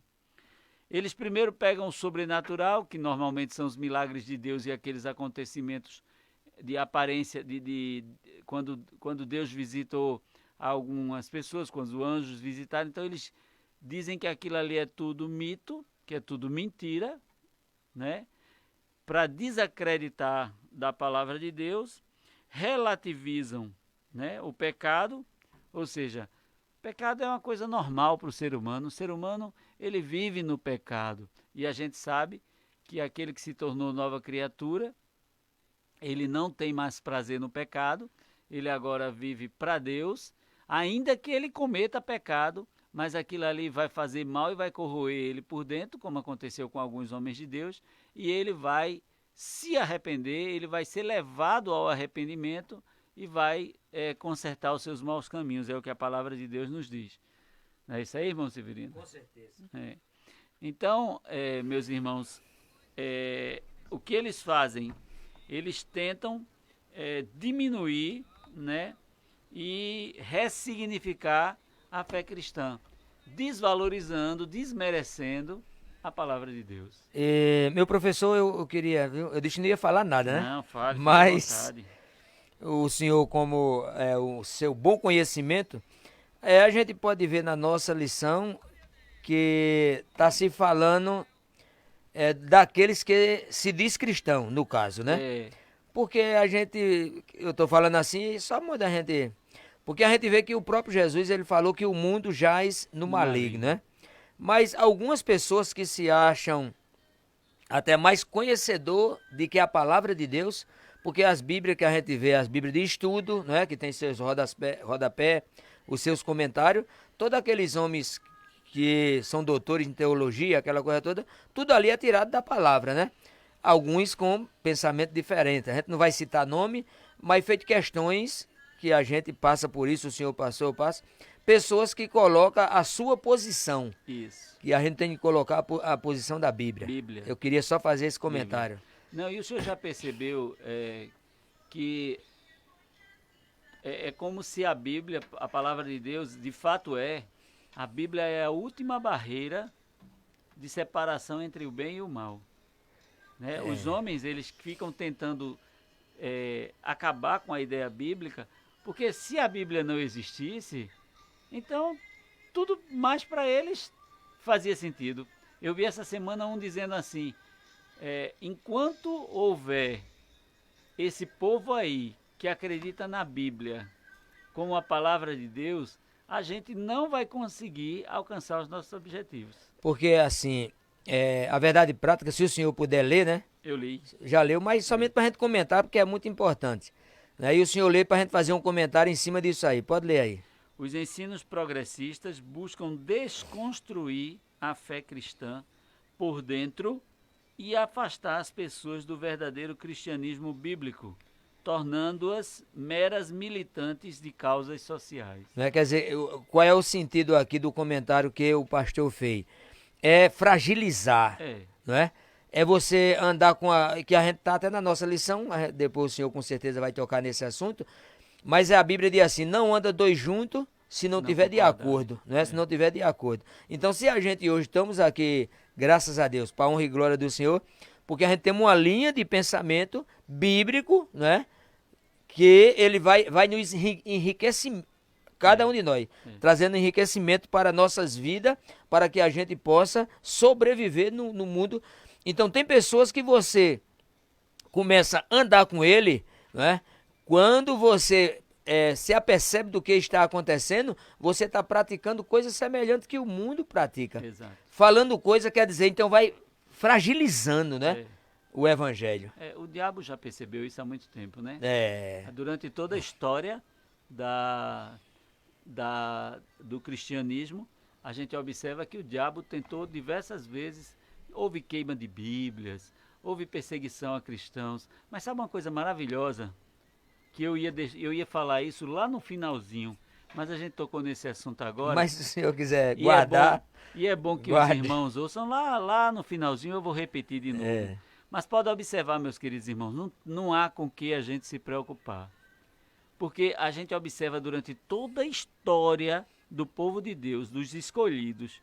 S3: Eles primeiro pegam o sobrenatural, que normalmente são os milagres de Deus e aqueles acontecimentos de aparência, quando Deus visitou algumas pessoas, quando os anjos visitaram. Então eles dizem que aquilo ali é tudo mito, que é tudo mentira, né? Para desacreditar da palavra de Deus, relativizam, né, o pecado, ou seja, pecado é uma coisa normal para o ser humano. O ser humano ele vive no pecado e a gente sabe que aquele que se tornou nova criatura, ele não tem mais prazer no pecado, ele agora vive para Deus, ainda que ele cometa pecado, mas aquilo ali vai fazer mal e vai corroer ele por dentro, como aconteceu com alguns homens de Deus, e ele vai se arrepender, ele vai ser levado ao arrependimento e vai consertar os seus maus caminhos, é o que a palavra de Deus nos diz. Não é isso aí, irmão Severino?
S2: Com certeza.
S3: Então, meus irmãos, o que eles fazem? Eles tentam diminuir, né, e ressignificar a fé cristã, desvalorizando, desmerecendo a palavra de Deus.
S2: Meu professor, eu queria, eu disse que não ia falar nada, né?
S3: Não, fale,
S2: mas o senhor, como o seu bom conhecimento, a gente pode ver na nossa lição que está se falando daqueles que se diz cristão, no caso, né? Porque eu estou falando assim, só muda a gente... Porque a gente vê que o próprio Jesus, ele falou que o mundo jaz no maligno, né? Mas algumas pessoas que se acham até mais conhecedor de que a palavra de Deus, porque as Bíblias que a gente vê, as Bíblias de estudo, né, que tem seus rodapé, os seus comentários, todos aqueles homens que são doutores em teologia, aquela coisa toda, tudo ali é tirado da palavra, né? Alguns com pensamento diferente. A gente não vai citar nome, mas feito questões que a gente passa por isso, o senhor passou, eu passo, pessoas que colocam a sua posição.
S3: Isso.
S2: E a gente tem que colocar a posição da Bíblia. Eu queria só fazer esse comentário.
S3: Não, e o senhor já percebeu que é como se a Bíblia, a palavra de Deus, de fato a Bíblia é a última barreira de separação entre o bem e o mal. Né? Os homens, eles ficam tentando acabar com a ideia bíblica, porque se a Bíblia não existisse, então tudo mais para eles fazia sentido. Eu vi essa semana um dizendo assim, enquanto houver esse povo aí que acredita na Bíblia como a palavra de Deus, a gente não vai conseguir alcançar os nossos objetivos.
S2: Porque assim, a verdade prática, se o senhor puder ler, né?
S3: Eu li.
S2: Já leu, mas somente para a gente comentar, porque é muito importante. Aí o senhor lê para a gente fazer um comentário em cima disso aí. Pode ler aí.
S3: Os ensinos progressistas buscam desconstruir a fé cristã por dentro e afastar as pessoas do verdadeiro cristianismo bíblico, tornando-as meras militantes de causas sociais.
S2: Né? Quer dizer, qual é o sentido aqui do comentário que o pastor fez? É fragilizar, não é? É você andar com que a gente está até na nossa lição, depois o senhor com certeza vai tocar nesse assunto, mas a Bíblia diz assim, não anda dois juntos se não tiver de acordo, né? Se não tiver de acordo. Então, se a gente hoje estamos aqui, graças a Deus, para a honra e glória do Senhor, porque a gente tem uma linha de pensamento bíblico, né? Que ele vai nos enriquecer, cada um de nós, trazendo enriquecimento para nossas vidas, para que a gente possa sobreviver no mundo. Então, tem pessoas que você começa a andar com ele, né? Quando você se apercebe do que está acontecendo, você está praticando coisas semelhantes que o mundo pratica.
S3: Exato.
S2: Falando coisa quer dizer, então vai fragilizando, né? O evangelho.
S3: O diabo já percebeu isso há muito tempo, né? Durante toda a história do cristianismo, a gente observa que o diabo tentou diversas vezes, houve queima de Bíblias, houve perseguição a cristãos, mas sabe uma coisa maravilhosa? Que eu ia falar isso lá no finalzinho, mas a gente tocou nesse assunto agora.
S2: Mas se o senhor quiser guardar...
S3: E é bom que
S2: guarde.
S3: os irmãos ouçam lá no finalzinho, eu vou repetir de novo. Mas pode observar, meus queridos irmãos, não há com que a gente se preocupar. Porque a gente observa durante toda a história do povo de Deus, dos escolhidos,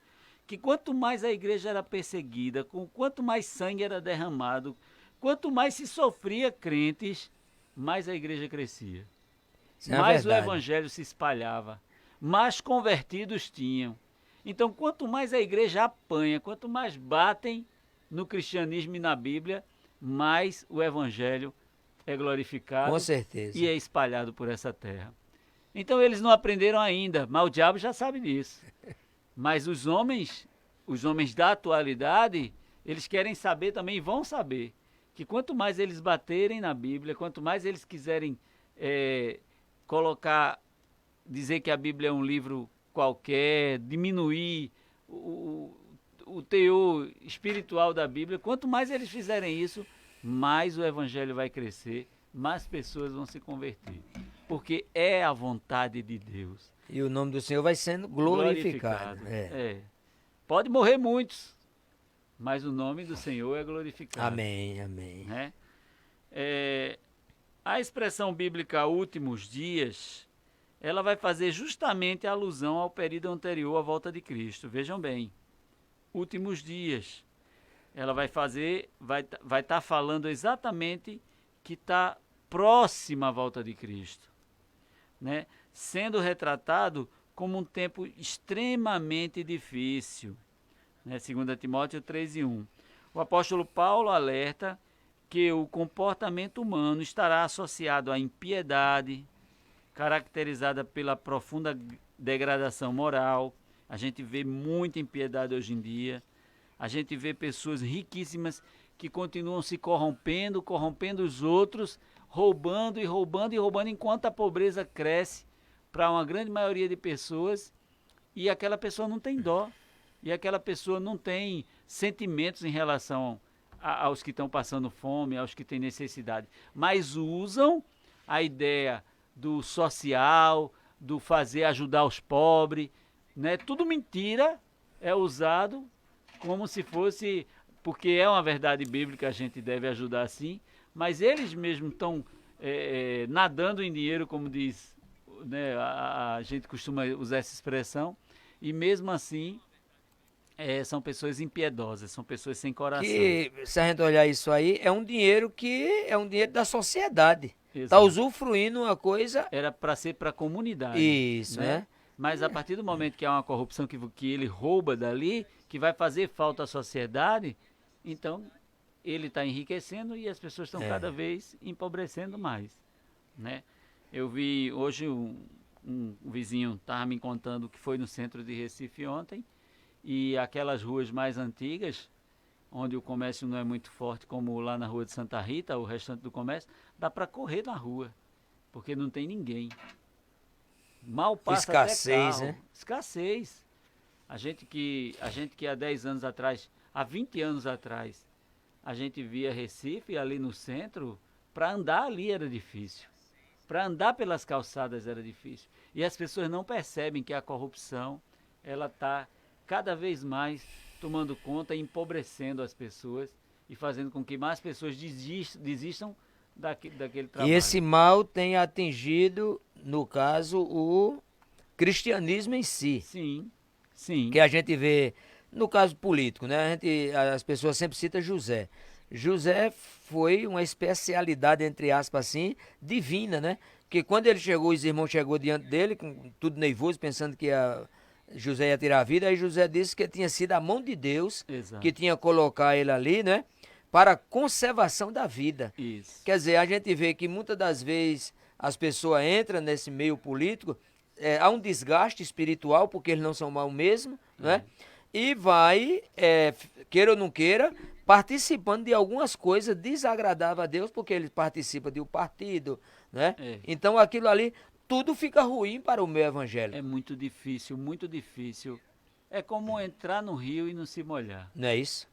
S3: que quanto mais a igreja era perseguida, quanto mais sangue era derramado, quanto mais se sofria crentes, mais a igreja crescia. Mais o evangelho se espalhava, mais convertidos tinham. Então, quanto mais a igreja apanha, quanto mais batem no cristianismo e na Bíblia, mais o evangelho é glorificado.
S2: Com certeza.
S3: E é espalhado por essa terra. Então, eles não aprenderam ainda, mas o diabo já sabe disso. Mas os homens da atualidade, eles querem saber também e vão saber que quanto mais eles baterem na Bíblia, quanto mais eles quiserem dizer que a Bíblia é um livro qualquer, diminuir o teor espiritual da Bíblia, quanto mais eles fizerem isso, mais o evangelho vai crescer, mais pessoas vão se converter. Porque é a vontade de Deus.
S2: E o nome do Senhor vai sendo glorificado.
S3: Pode morrer muitos, mas o nome do Senhor é glorificado.
S2: Amém, amém.
S3: Né? A expressão bíblica últimos dias, ela vai fazer justamente alusão ao período anterior à volta de Cristo. Vejam bem, últimos dias. Ela vai estar falando exatamente que está próxima à volta de Cristo, né? Sendo retratado como um tempo extremamente difícil, né? 2 Timóteo 3:1. O apóstolo Paulo alerta que o comportamento humano estará associado à impiedade, caracterizada pela profunda degradação moral. A gente vê muita impiedade hoje em dia. A gente vê pessoas riquíssimas que continuam se corrompendo os outros, roubando, enquanto a pobreza cresce para uma grande maioria de pessoas, e aquela pessoa não tem dó, e aquela pessoa não tem sentimentos em relação aos que estão passando fome, aos que têm necessidade, mas usam a ideia do social, do fazer ajudar os pobres, né? Tudo mentira, é usado como se fosse, porque é uma verdade bíblica, a gente deve ajudar sim, mas eles mesmos estão nadando em dinheiro, como diz, né? A gente costuma usar essa expressão, e mesmo assim são pessoas impiedosas, são pessoas sem coração.
S2: Que, se a gente olhar isso aí, é um dinheiro que é um dinheiro da sociedade. Está usufruindo uma coisa...
S3: Era para ser para a comunidade.
S2: Isso, né?
S3: Mas a partir do momento que há uma corrupção que ele rouba dali, que vai fazer falta à sociedade, então ele está enriquecendo e as pessoas estão cada vez empobrecendo mais, né? Eu vi hoje um vizinho estava me contando que foi no centro de Recife ontem, e aquelas ruas mais antigas, onde o comércio não é muito forte, como lá na rua de Santa Rita, o restante do comércio, dá para correr na rua, porque não tem ninguém. Mal passa
S2: escassez,
S3: até carro.
S2: Né?
S3: Escassez. A gente que há 10 anos atrás, há 20 anos atrás, a gente via Recife ali no centro, para andar ali era difícil. Para andar pelas calçadas era difícil. E as pessoas não percebem que a corrupção, ela está cada vez mais tomando conta, empobrecendo as pessoas e fazendo com que mais pessoas desistam daquele trabalho.
S2: E esse mal tem atingido, no caso, o cristianismo em si.
S3: Sim, sim.
S2: Que a gente vê, no caso político, né? As pessoas sempre citam José. José foi uma especialidade, entre aspas assim, divina, né? Porque quando ele chegou, os irmãos chegou diante dele, com tudo nervoso, pensando que José ia tirar a vida, aí José disse que tinha sido a mão de Deus
S3: Exato.
S2: que tinha colocado ele ali, né? Para a conservação da vida.
S3: Isso.
S2: Quer dizer, a gente vê que muitas das vezes as pessoas entram nesse meio político, há um desgaste espiritual, porque eles não são mal mesmo, né? E vai, queira ou não queira, participando de algumas coisas desagradáveis a Deus, porque ele participa de um partido, né? Então aquilo ali, tudo fica ruim para o meu evangelho.
S3: É muito difícil, muito difícil. É como entrar no rio e não se molhar.
S2: Não é isso?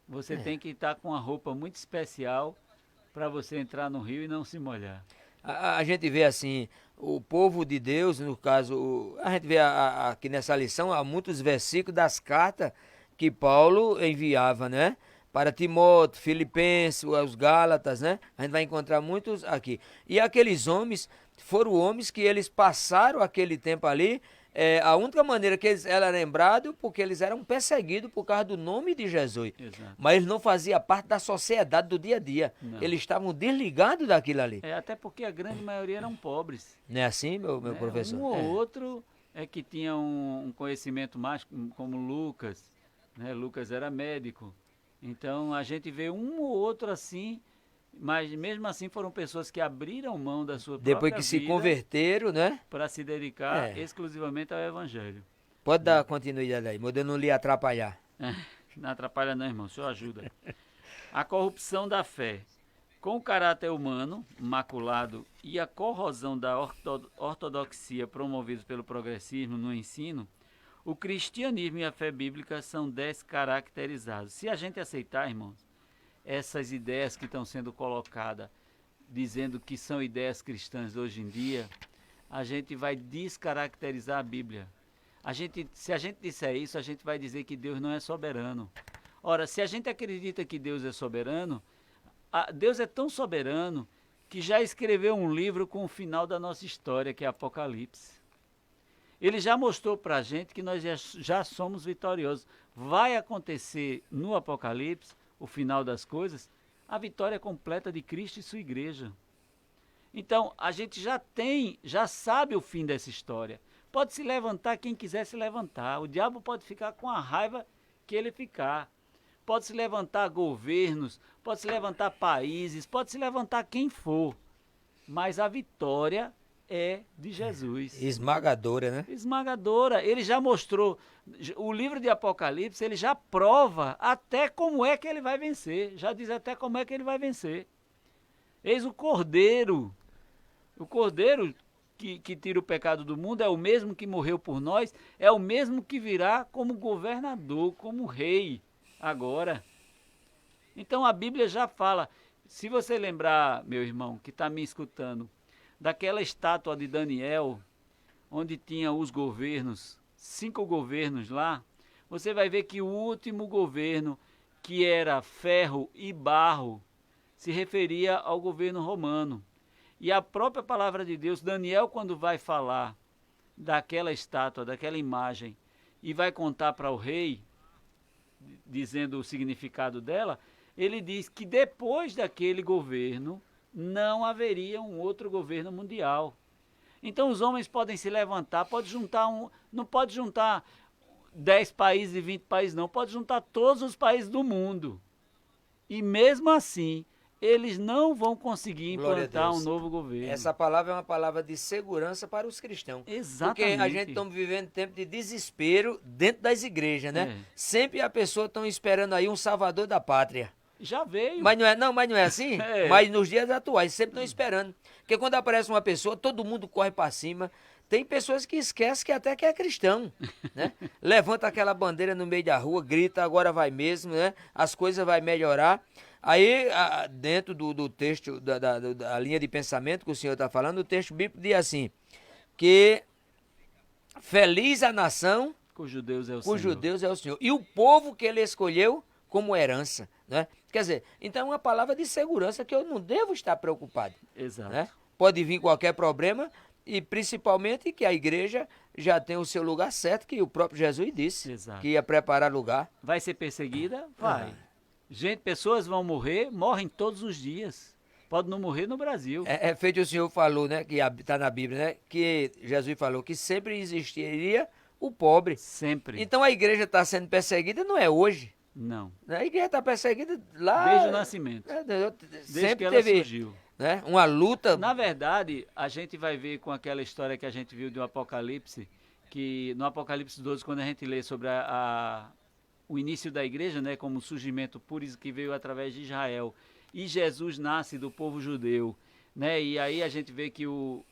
S3: Você tem que estar com uma roupa muito especial para você entrar no rio e não se molhar.
S2: A gente vê assim, o povo de Deus, no caso, a gente vê aqui nessa lição, há muitos versículos das cartas que Paulo enviava, né? Para Timóteo, Filipenses, os Gálatas, né? A gente vai encontrar muitos aqui. E aqueles homens foram homens que eles passaram aquele tempo ali, a única maneira que eles eram lembrados, porque eles eram perseguidos por causa do nome de Jesus.
S3: Exato.
S2: Mas eles não faziam parte da sociedade do dia a dia.
S3: Não.
S2: Eles estavam desligados daquilo ali.
S3: Até porque a grande maioria eram pobres.
S2: Não é assim, meu professor?
S3: Um ou outro é que tinha um conhecimento mais, como Lucas, né? Lucas era médico. Então a gente vê um ou outro assim, mas mesmo assim foram pessoas que abriram mão da sua
S2: Depois
S3: própria
S2: que se
S3: vida
S2: converteram, né?
S3: para se dedicar exclusivamente ao Evangelho.
S2: Pode dar continuidade aí, eu não lhe atrapalhar.
S3: Não atrapalha não, irmão, o senhor ajuda. A corrupção da fé. Com o caráter humano, maculado, e a corrosão da ortodoxia promovidos pelo progressismo no ensino, o cristianismo e a fé bíblica são descaracterizados. Se a gente aceitar, irmãos, essas ideias que estão sendo colocadas, dizendo que são ideias cristãs hoje em dia, a gente vai descaracterizar a Bíblia. Se a gente disser isso, a gente vai dizer que Deus não é soberano. Ora, se a gente acredita que Deus é soberano, Deus é tão soberano que já escreveu um livro com o final da nossa história, que é Apocalipse. Ele já mostrou para a gente que nós já somos vitoriosos. Vai acontecer no Apocalipse, o final das coisas, a vitória completa de Cristo e sua igreja. Então, a gente já sabe o fim dessa história. Pode se levantar quem quiser se levantar. O diabo pode ficar com a raiva que ele ficar. Pode se levantar governos, pode se levantar países, pode se levantar quem for. Mas a vitória é de Jesus.
S2: Esmagadora, né?
S3: Esmagadora. Ele já mostrou, o livro de Apocalipse, ele já prova até como é que ele vai vencer. Já diz até como é que ele vai vencer. Eis o Cordeiro. O Cordeiro que tira o pecado do mundo é o mesmo que morreu por nós, é o mesmo que virá como governador, como rei agora. Então a Bíblia já fala. Se você lembrar, meu irmão, que está me escutando, daquela estátua de Daniel, onde tinha os governos, 5 governos lá, você vai ver que o último governo, que era ferro e barro, se referia ao governo romano. E a própria palavra de Deus, Daniel, quando vai falar daquela estátua, daquela imagem, e vai contar para o rei, dizendo o significado dela, ele diz que depois daquele governo, não haveria um outro governo mundial. Então os homens podem se levantar, não pode juntar 10 países e 20 países não, pode juntar todos os países do mundo. E mesmo assim, eles não vão conseguir implantar um novo governo.
S2: Essa palavra é uma palavra de segurança para os cristãos.
S3: Exatamente.
S2: Porque a gente está vivendo tempo de desespero dentro das igrejas, né? Sempre a pessoa está esperando aí um salvador da pátria.
S3: Já veio.
S2: Mas não é assim? Mas nos dias atuais, sempre estão esperando. Porque quando aparece uma pessoa, todo mundo corre para cima. Tem pessoas que esquecem que até que é cristão, né? Levanta aquela bandeira no meio da rua, grita, agora vai mesmo, né? As coisas vão melhorar. Aí, dentro do texto, da linha de pensamento que o senhor está falando, o texto bíblico diz assim, que feliz a nação
S3: Cujo Deus é o
S2: cujo
S3: Senhor.
S2: Deus é o Senhor. E o povo que ele escolheu como herança, né? Quer dizer, então é uma palavra de segurança que eu não devo estar preocupado,
S3: Exato.
S2: né? Pode vir qualquer problema e principalmente que a igreja já tem o seu lugar certo, que o próprio Jesus disse,
S3: Exato.
S2: que ia preparar lugar.
S3: Vai ser perseguida? Vai. Gente, pessoas vão morrer, morrem todos os dias. Pode não morrer no Brasil.
S2: É feito o senhor falou, né, que está na Bíblia, né, que Jesus falou que sempre existiria o pobre.
S3: Sempre.
S2: Então a igreja está sendo perseguida não é hoje.
S3: Não.
S2: A igreja está perseguida lá.
S3: Desde o nascimento.
S2: Desde
S3: Desde que
S2: sempre
S3: ela
S2: teve,
S3: surgiu.
S2: né, uma luta.
S3: Na verdade, a gente vai ver com aquela história que a gente viu do Apocalipse, que no Apocalipse 12, quando a gente lê sobre o início da igreja, né, como surgimento que veio através de Israel, e Jesus nasce do povo judeu, né, e aí a gente vê que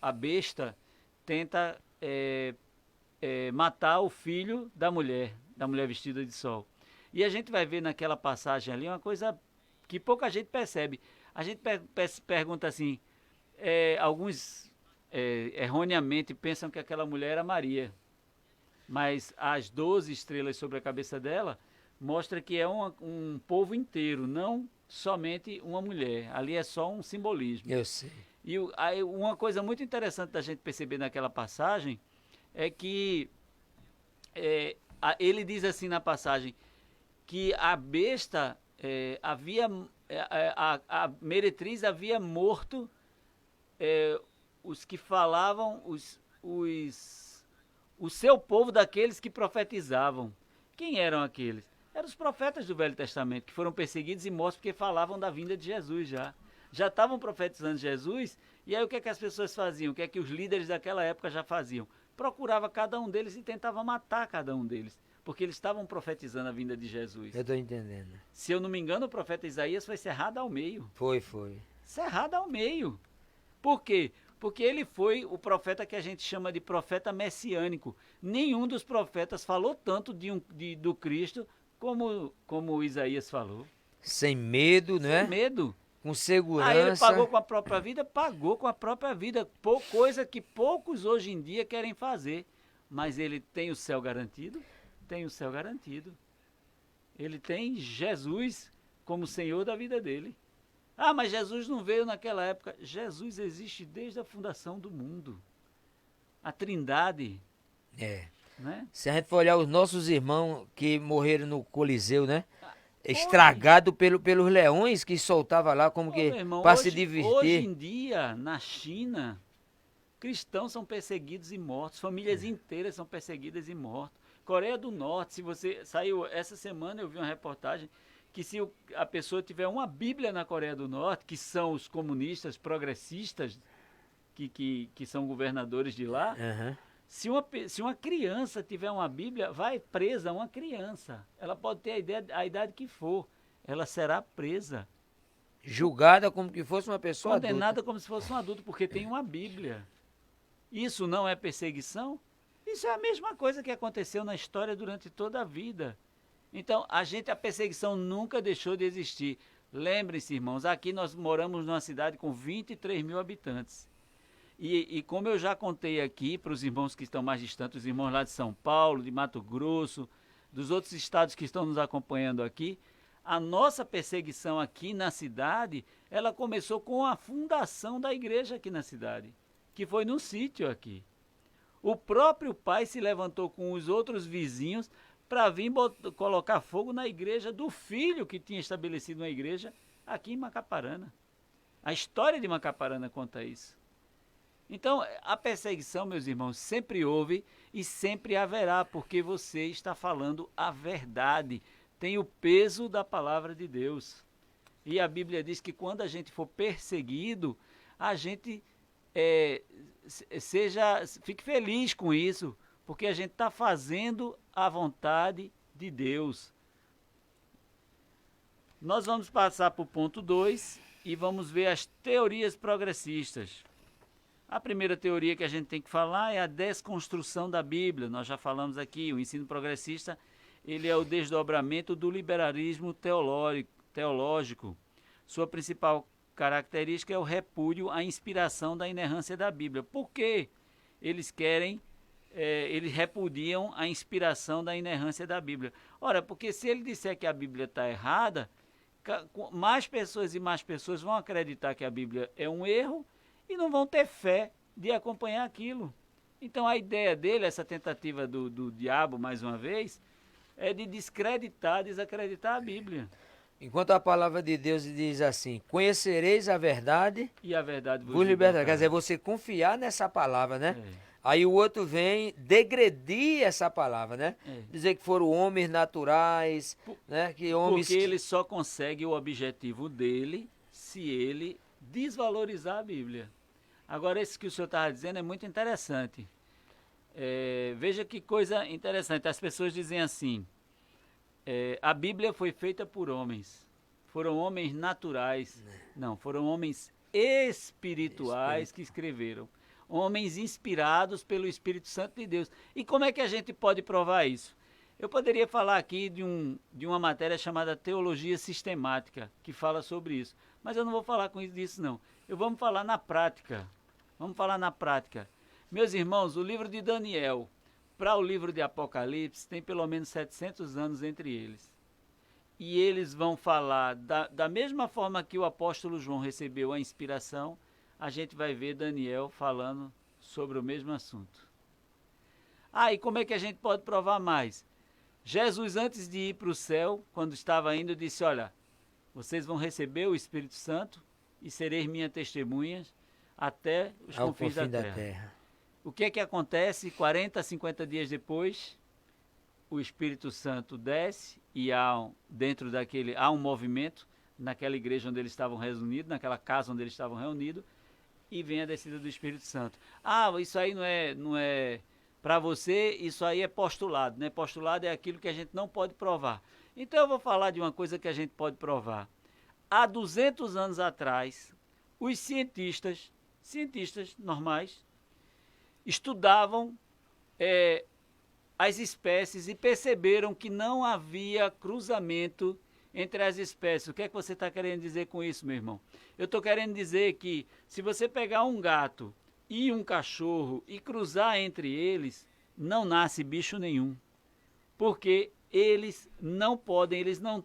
S3: a besta tenta matar o filho da mulher vestida de sol. E a gente vai ver naquela passagem ali uma coisa que pouca gente percebe. A gente pergunta assim, alguns erroneamente pensam que aquela mulher era Maria, mas as 12 estrelas sobre a cabeça dela mostra que é um povo inteiro, não somente uma mulher. Ali é só um simbolismo.
S2: Eu sei.
S3: E aí, uma coisa muito interessante da gente perceber naquela passagem é que ele diz assim na passagem que a besta a meretriz havia morto os que falavam, o seu povo daqueles que profetizavam. Quem eram aqueles? Eram os profetas do Velho Testamento, que foram perseguidos e mortos porque falavam da vinda de Jesus já. Já estavam profetizando Jesus, e aí o que é que as pessoas faziam? O que é que os líderes daquela época já faziam? Procurava cada um deles e tentava matar cada um deles, porque eles estavam profetizando a vinda de Jesus.
S2: Eu estou entendendo.
S3: Se eu não me engano, o profeta Isaías foi cerrado ao meio.
S2: Foi.
S3: Cerrado ao meio. Por quê? Porque ele foi o profeta que a gente chama de profeta messiânico. Nenhum dos profetas falou tanto do Cristo como Isaías falou.
S2: Sem medo, né?
S3: Sem medo.
S2: Com segurança.
S3: Aí ele pagou com a própria vida? Pagou com a própria vida. Coisa que poucos hoje em dia querem fazer. Mas ele tem o céu garantido? Tem o céu garantido. Ele tem Jesus como Senhor da vida dele. Ah, mas Jesus não veio naquela época. Jesus existe desde a fundação do mundo. A Trindade. Né?
S2: Se a gente for olhar os nossos irmãos que morreram no Coliseu, né? Estragado pelos leões que soltava lá como que para se divertir.
S3: Hoje em dia, na China, cristãos são perseguidos e mortos. Famílias inteiras são perseguidas e mortas. Coreia do Norte, se você saiu essa semana, eu vi uma reportagem que se a pessoa tiver uma Bíblia na Coreia do Norte, que são os comunistas progressistas que são governadores de lá, se uma criança tiver uma Bíblia, vai presa uma criança. Ela pode ter a idade que for, ela será presa.
S2: Julgada como que fosse uma pessoa
S3: Condenada
S2: adulta.
S3: como se fosse um adulto, porque tem uma Bíblia. Isso não é perseguição? Isso é a mesma coisa que aconteceu na história durante toda a vida. Então, a perseguição nunca deixou de existir. Lembrem-se, irmãos, aqui nós moramos numa cidade com 23 mil habitantes. E como eu já contei aqui para os irmãos que estão mais distantes, os irmãos lá de São Paulo, de Mato Grosso, dos outros estados que estão nos acompanhando aqui, a nossa perseguição aqui na cidade, ela começou com a fundação da igreja aqui na cidade, que foi num sítio aqui. O próprio pai se levantou com os outros vizinhos para vir colocar fogo na igreja do filho que tinha estabelecido uma igreja aqui em Macaparana. A história de Macaparana conta isso. Então, a perseguição, meus irmãos, sempre houve e sempre haverá, porque você está falando a verdade. Tem o peso da palavra de Deus. E a Bíblia diz que quando a gente for perseguido, a gente fique feliz com isso, porque a gente está fazendo a vontade de Deus. Nós vamos passar para o ponto 2 e vamos ver as teorias progressistas. A primeira teoria que a gente tem que falar é a desconstrução da Bíblia. Nós já falamos aqui, o ensino progressista, ele é o desdobramento do liberalismo teológico. Sua principal característica é o repúdio à inspiração da inerrância da Bíblia. Por que eles eles repudiam a inspiração da inerrância da Bíblia? Ora, porque se ele disser que a Bíblia está errada, mais pessoas e mais pessoas vão acreditar que a Bíblia é um erro e não vão ter fé de acompanhar aquilo. Então a ideia dele, essa tentativa do diabo, mais uma vez, é de desacreditar a Bíblia.
S2: Enquanto a palavra de Deus diz assim, conhecereis a verdade,
S3: E a verdade
S2: vos libertará. Quer dizer, você confiar nessa palavra, né? Aí o outro vem degredir essa palavra, né? Dizer que foram homens naturais, né? Que homens...
S3: Porque ele só consegue o objetivo dele se ele desvalorizar a Bíblia. Agora, esse que o senhor estava dizendo é muito interessante. Veja que coisa interessante. As pessoas dizem assim, a Bíblia foi feita por homens. Foram homens naturais. Não, foram homens espirituais que escreveram. Homens inspirados pelo Espírito Santo de Deus. E como é que a gente pode provar isso? Eu poderia falar aqui de uma matéria chamada Teologia Sistemática, que fala sobre isso. Mas eu não vou falar disso, não. Vamos falar na prática. Vamos falar na prática. Meus irmãos, o livro de Daniel para o livro de Apocalipse tem pelo menos 700 anos entre eles. E eles vão falar da mesma forma que o apóstolo João recebeu a inspiração, a gente vai ver Daniel falando sobre o mesmo assunto. E como é que a gente pode provar mais? Jesus, antes de ir para o céu, quando estava indo, disse, olha, vocês vão receber o Espírito Santo e sereis minhas testemunhas até os confins da terra. O que é que acontece? 40, 50 dias depois, o Espírito Santo desce e há um movimento naquela igreja onde eles estavam reunidos, naquela casa onde eles estavam reunidos, e vem a descida do Espírito Santo. Isso aí não é para você, isso aí é postulado, né? Postulado é aquilo que a gente não pode provar. Então eu vou falar de uma coisa que a gente pode provar. Há 200 anos atrás, os cientistas normais, estudavam as espécies e perceberam que não havia cruzamento entre as espécies. O que é que você está querendo dizer com isso, meu irmão? Eu estou querendo dizer que se você pegar um gato e um cachorro e cruzar entre eles, não nasce bicho nenhum. Porque eles não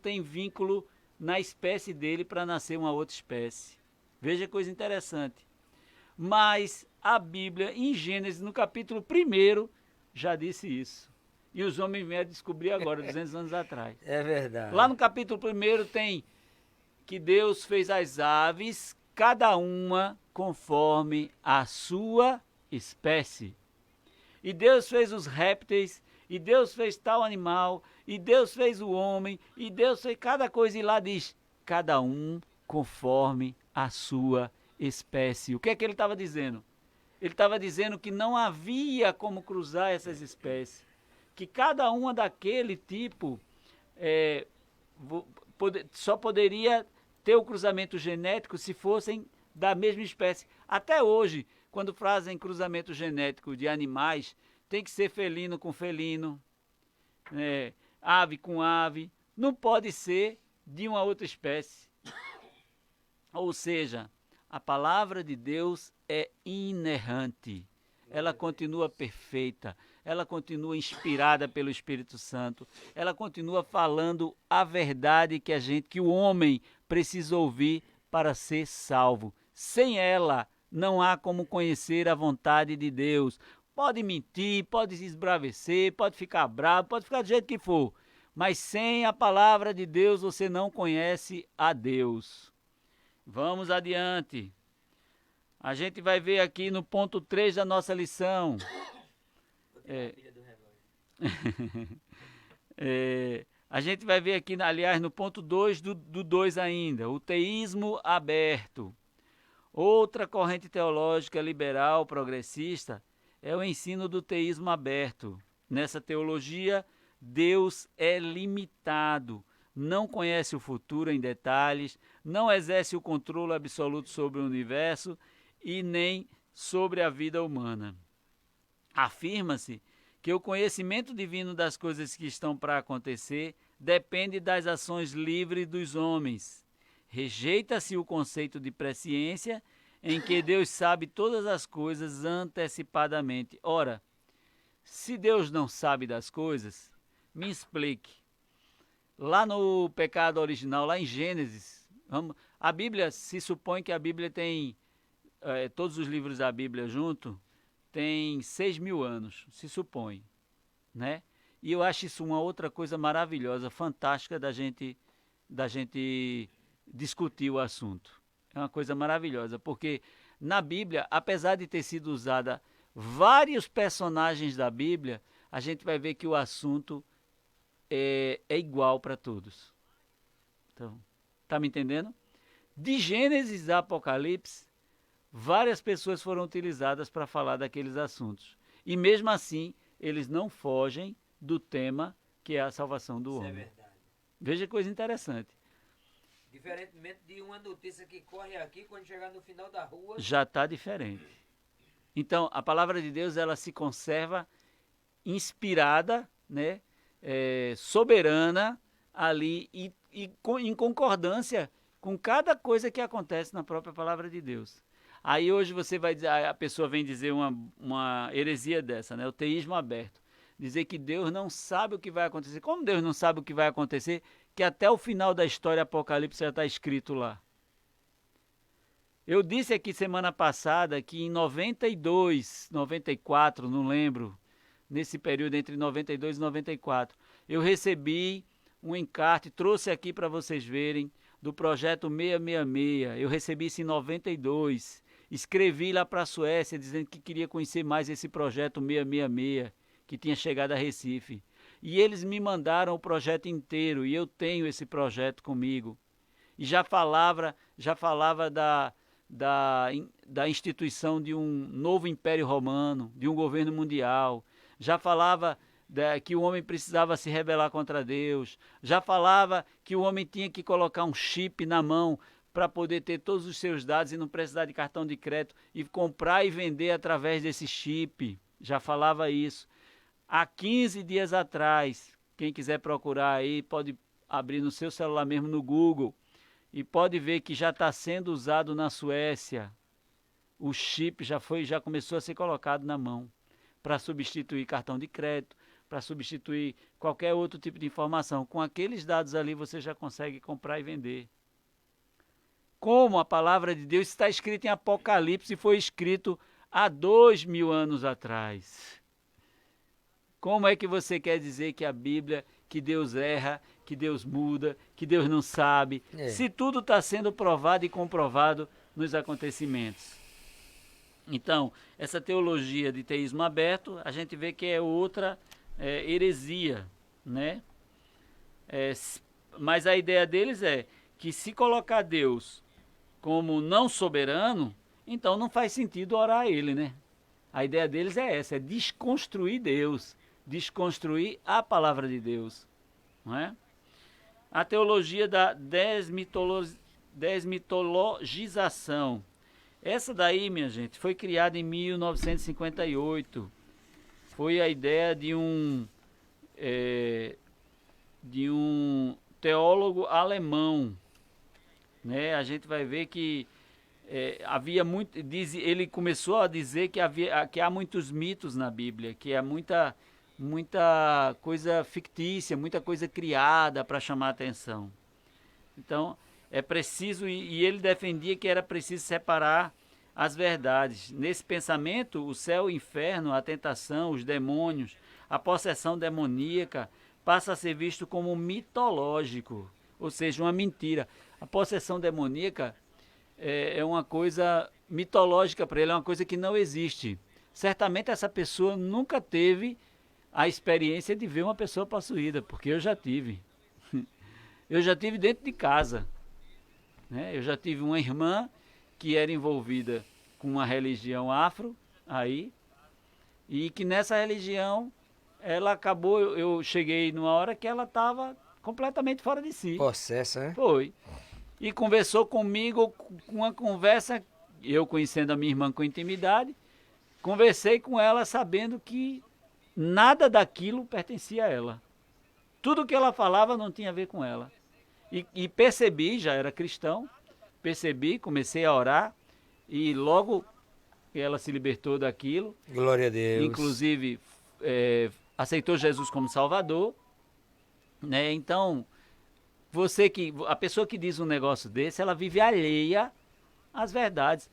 S3: têm vínculo na espécie dele para nascer uma outra espécie. Veja que coisa interessante. Mas a Bíblia, em Gênesis, no capítulo 1, já disse isso. E os homens vieram descobrir agora, 200 anos atrás.
S2: É verdade.
S3: Lá no capítulo 1 tem que Deus fez as aves, cada uma conforme a sua espécie. E Deus fez os répteis, e Deus fez tal animal, e Deus fez o homem, e Deus fez cada coisa, e lá diz, cada um conforme a sua espécie. O que é que ele estava dizendo? Ele estava dizendo que não havia como cruzar essas espécies, que cada uma daquele tipo só poderia ter o cruzamento genético se fossem da mesma espécie. Até hoje, quando fazem cruzamento genético de animais, tem que ser felino com felino, ave com ave, não pode ser de uma outra espécie. Ou seja, a palavra de Deus é inerrante, ela continua perfeita, ela continua inspirada pelo Espírito Santo, ela continua falando a verdade que o homem precisa ouvir para ser salvo. Sem ela, não há como conhecer a vontade de Deus. Pode mentir, pode se esbravecer, pode ficar bravo, pode ficar do jeito que for, mas sem a palavra de Deus você não conhece a Deus. Vamos adiante. A gente vai ver aqui no ponto 3 da nossa lição. A gente vai ver aqui, aliás, no ponto 2 do 2 ainda, o teísmo aberto. Outra corrente teológica liberal progressista é o ensino do teísmo aberto. Nessa teologia, Deus é limitado, não conhece o futuro em detalhes, não exerce o controle absoluto sobre o universo e nem sobre a vida humana. Afirma-se que o conhecimento divino das coisas que estão para acontecer depende das ações livres dos homens. Rejeita-se o conceito de presciência, em que Deus sabe todas as coisas antecipadamente. Ora, se Deus não sabe das coisas, me explique. Lá no pecado original, lá em Gênesis, a Bíblia, se supõe que a Bíblia tem, todos os livros da Bíblia junto, tem 6.000 anos, se supõe, né? E eu acho isso uma outra coisa maravilhosa, fantástica da gente discutir o assunto. É uma coisa maravilhosa, porque na Bíblia, apesar de ter sido usada vários personagens da Bíblia, a gente vai ver que o assunto é igual para todos. Então, tá me entendendo? De Gênesis a Apocalipse, várias pessoas foram utilizadas para falar daqueles assuntos. E mesmo assim, eles não fogem do tema que é a salvação do homem.
S2: Isso é verdade.
S3: Veja que coisa interessante.
S2: Diferentemente de uma notícia que corre aqui, quando chegar no final da rua...
S3: Já está diferente. Então, a palavra de Deus, ela se conserva inspirada, né, soberana, ali, e em concordância com cada coisa que acontece na própria palavra de Deus. Aí hoje você vai dizer, a pessoa vem dizer uma heresia dessa, né, o teísmo aberto. Dizer que Deus não sabe o que vai acontecer. Como Deus não sabe o que vai acontecer, que até o final da história Apocalipse já está escrito lá. Eu disse aqui semana passada que em 92, 94, não lembro, nesse período entre 92 e 94, eu recebi um encarte, trouxe aqui para vocês verem, do projeto 666. Eu recebi isso em 92. Escrevi lá para a Suécia dizendo que queria conhecer mais esse projeto 666, que tinha chegado a Recife. E eles me mandaram o projeto inteiro, e eu tenho esse projeto comigo. E já falava da instituição de um novo império romano, de um governo mundial. Já falava que o homem precisava se rebelar contra Deus. Já falava que o homem tinha que colocar um chip na mão para poder ter todos os seus dados e não precisar de cartão de crédito e comprar e vender através desse chip. Já falava isso. Há 15 dias atrás, quem quiser procurar aí, pode abrir no seu celular mesmo no Google e pode ver que já está sendo usado na Suécia. O chip já começou a ser colocado na mão para substituir cartão de crédito, para substituir qualquer outro tipo de informação. Com aqueles dados ali você já consegue comprar e vender. Como a palavra de Deus está escrita em Apocalipse e foi escrito há 2.000 anos atrás. Como é que você quer dizer que a Bíblia, que Deus erra, que Deus muda, que Deus não sabe, se tudo está sendo provado e comprovado nos acontecimentos? Então, essa teologia de teísmo aberto, a gente vê que é outra heresia, né? Mas a ideia deles é que se colocar Deus como não soberano, então não faz sentido orar a Ele, né? A ideia deles é essa, é desconstruir Deus, desconstruir a palavra de Deus, não é? A teologia da desmitologização. Essa daí, minha gente, foi criada em 1958. Foi a ideia de um teólogo alemão, né? A gente vai ver que havia muito, ele começou a dizer que há muitos mitos na Bíblia, que há muita coisa fictícia, muita coisa criada para chamar a atenção. Então, é preciso, e ele defendia que era preciso separar as verdades. Nesse pensamento, o céu, o inferno, a tentação, os demônios, a possessão demoníaca passa a ser visto como mitológico, ou seja, uma mentira. A possessão demoníaca é uma coisa mitológica para ele, é uma coisa que não existe. Certamente essa pessoa nunca teve a experiência de ver uma pessoa possuída, porque eu já tive. Eu já tive dentro de casa, né? Eu já tive uma irmã que era envolvida com uma religião afro, aí, e que nessa religião ela acabou, eu cheguei numa hora que ela estava completamente fora de si.
S2: Possessa, né?
S3: Foi. E conversou comigo com uma conversa, eu conhecendo a minha irmã com intimidade, conversei com ela sabendo que nada daquilo pertencia a ela. Tudo que ela falava não tinha a ver com ela. E percebi, já era cristão, percebi, comecei a orar e logo ela se libertou daquilo.
S2: Glória a Deus.
S3: Inclusive, aceitou Jesus como Salvador, né? Então, a pessoa que diz um negócio desse, ela vive alheia às verdades.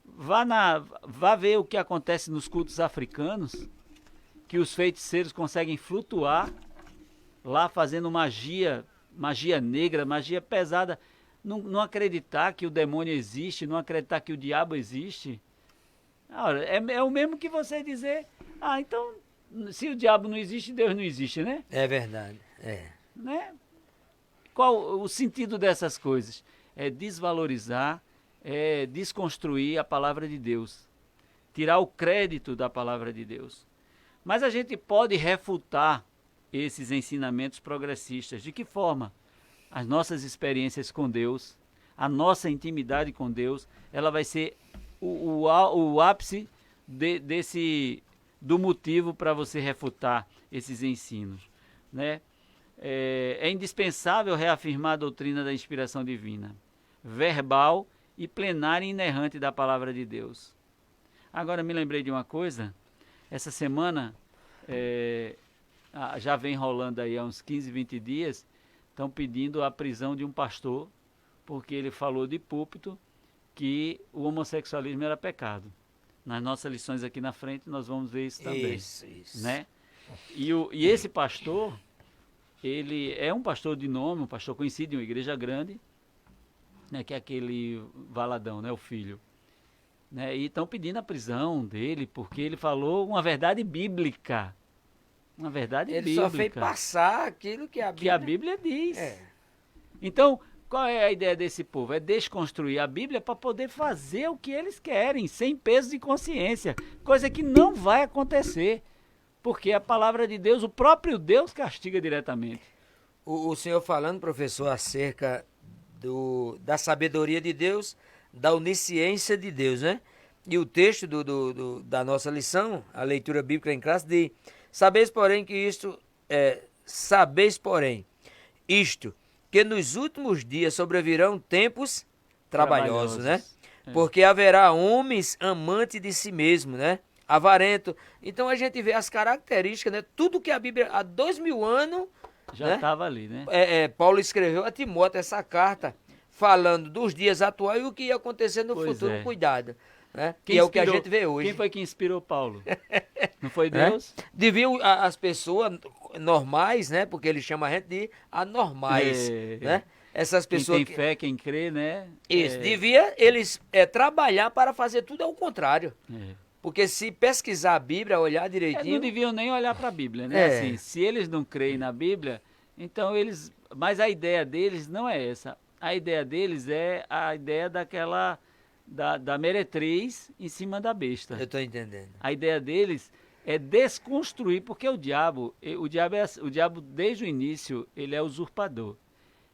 S3: Vá ver o que acontece nos cultos africanos, que os feiticeiros conseguem flutuar lá fazendo magia negra, magia pesada, não acreditar que o demônio existe, não acreditar que o diabo existe. Ora, é o mesmo que você dizer, então, se o diabo não existe, Deus não existe, né?
S2: É verdade,
S3: Né? Qual o sentido dessas coisas? É desvalorizar, é desconstruir a palavra de Deus, tirar o crédito da palavra de Deus. Mas a gente pode refutar esses ensinamentos progressistas. De que forma? As nossas experiências com Deus, a nossa intimidade com Deus, ela vai ser o ápice do motivo para você refutar esses ensinos, né? É indispensável reafirmar a doutrina da inspiração divina, verbal e plenária e inerrante da palavra de Deus. Agora me lembrei de uma coisa, essa semana, já vem rolando aí há uns 15, 20 dias, estão pedindo a prisão de um pastor, porque ele falou de púlpito que o homossexualismo era pecado. Nas nossas lições aqui na frente nós vamos ver isso também.
S2: Isso.
S3: Né? E esse pastor, ele é um pastor de nome, um pastor conhecido em uma igreja grande, né, que é aquele Valadão, né, o filho. Né, e estão pedindo a prisão dele porque ele falou uma verdade bíblica. Uma verdade
S2: Ele
S3: bíblica.
S2: só fez passar aquilo que a
S3: Bíblia diz.
S2: É.
S3: Então, qual é a ideia desse povo? É desconstruir a Bíblia para poder fazer o que eles querem, sem peso de consciência. Coisa que não vai acontecer. Porque a palavra de Deus, o próprio Deus castiga diretamente.
S2: O senhor falando, professor, acerca da sabedoria de Deus, da onisciência de Deus, né? E o texto da nossa lição, a leitura bíblica em classe, diz: sabeis, porém, que nos últimos dias sobrevirão tempos trabalhosos, né? Porque haverá homens amantes de si mesmo, né? Avarento. Então a gente vê as características, né? Tudo que a Bíblia há 2000 anos
S3: já estava ali, né?
S2: Paulo escreveu a Timóteo essa carta falando dos dias atuais e o que ia acontecer no futuro, cuidado. Né? Que é o que a gente vê hoje.
S3: Quem foi que inspirou Paulo? Não foi Deus?
S2: Deviam as pessoas normais, né? Porque ele chama a gente de anormais, né? Essas pessoas
S3: quem tem fé, quem crê, né?
S2: Isso, devia eles trabalhar para fazer tudo ao contrário. Porque se pesquisar a Bíblia, olhar direitinho...
S3: não deviam nem olhar para a Bíblia, né? Assim, se eles não creem na Bíblia, então eles... Mas a ideia deles não é essa. A ideia deles é a ideia daquela... Da meretriz em cima da besta.
S2: Eu estou entendendo.
S3: A ideia deles é desconstruir, porque o diabo desde o início, ele é usurpador.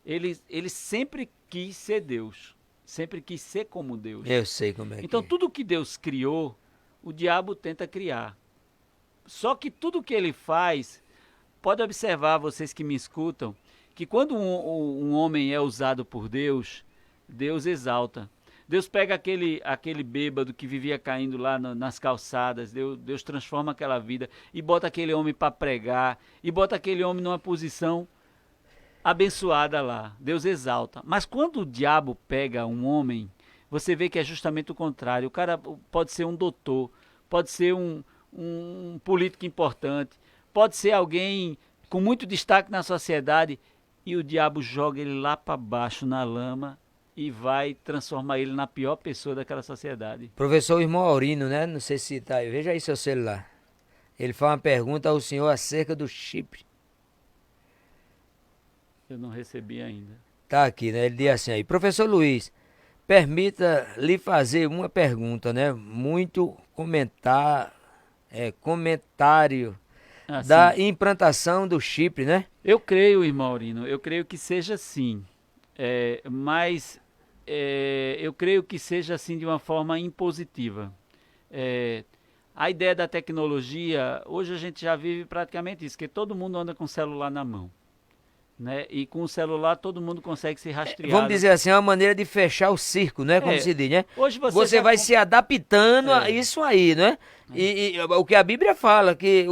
S3: Ele sempre quis ser Deus. Sempre quis ser como Deus.
S2: Eu sei como é que
S3: Então, tudo que Deus criou, o diabo tenta criar. Só que tudo que ele faz, pode observar, vocês que me escutam, que quando um homem é usado por Deus, Deus exalta. Deus pega aquele bêbado que vivia caindo lá nas calçadas, Deus transforma aquela vida e bota aquele homem para pregar, e bota aquele homem numa posição abençoada lá. Deus exalta. Mas quando o diabo pega um homem, você vê que é justamente o contrário. O cara pode ser um doutor, pode ser um político importante, pode ser alguém com muito destaque na sociedade, e o diabo joga ele lá para baixo na lama e vai transformar ele na pior pessoa daquela sociedade.
S2: Professor irmão Aurino, né? Não sei se tá aí. Veja aí seu celular. Ele faz uma pergunta ao senhor acerca do chip.
S3: Eu não recebi ainda.
S2: Tá aqui, né? Ele diz assim aí: professor Luiz, permita lhe fazer uma pergunta, né? Muito comentário da implantação do chip, né?
S3: Eu creio, irmão Aurino, eu creio que seja assim. Mas eu creio que seja assim de uma forma impositiva. A ideia da tecnologia, hoje a gente já vive praticamente isso, que todo mundo anda com o celular na mão. né? E com o celular todo mundo consegue se rastrear.
S2: Vamos dizer assim, é uma maneira de fechar o circo, né? Como se diz, né?
S3: Hoje
S2: Você
S3: já
S2: vai se adaptando a
S3: É.
S2: isso aí, né? E o que a Bíblia fala, que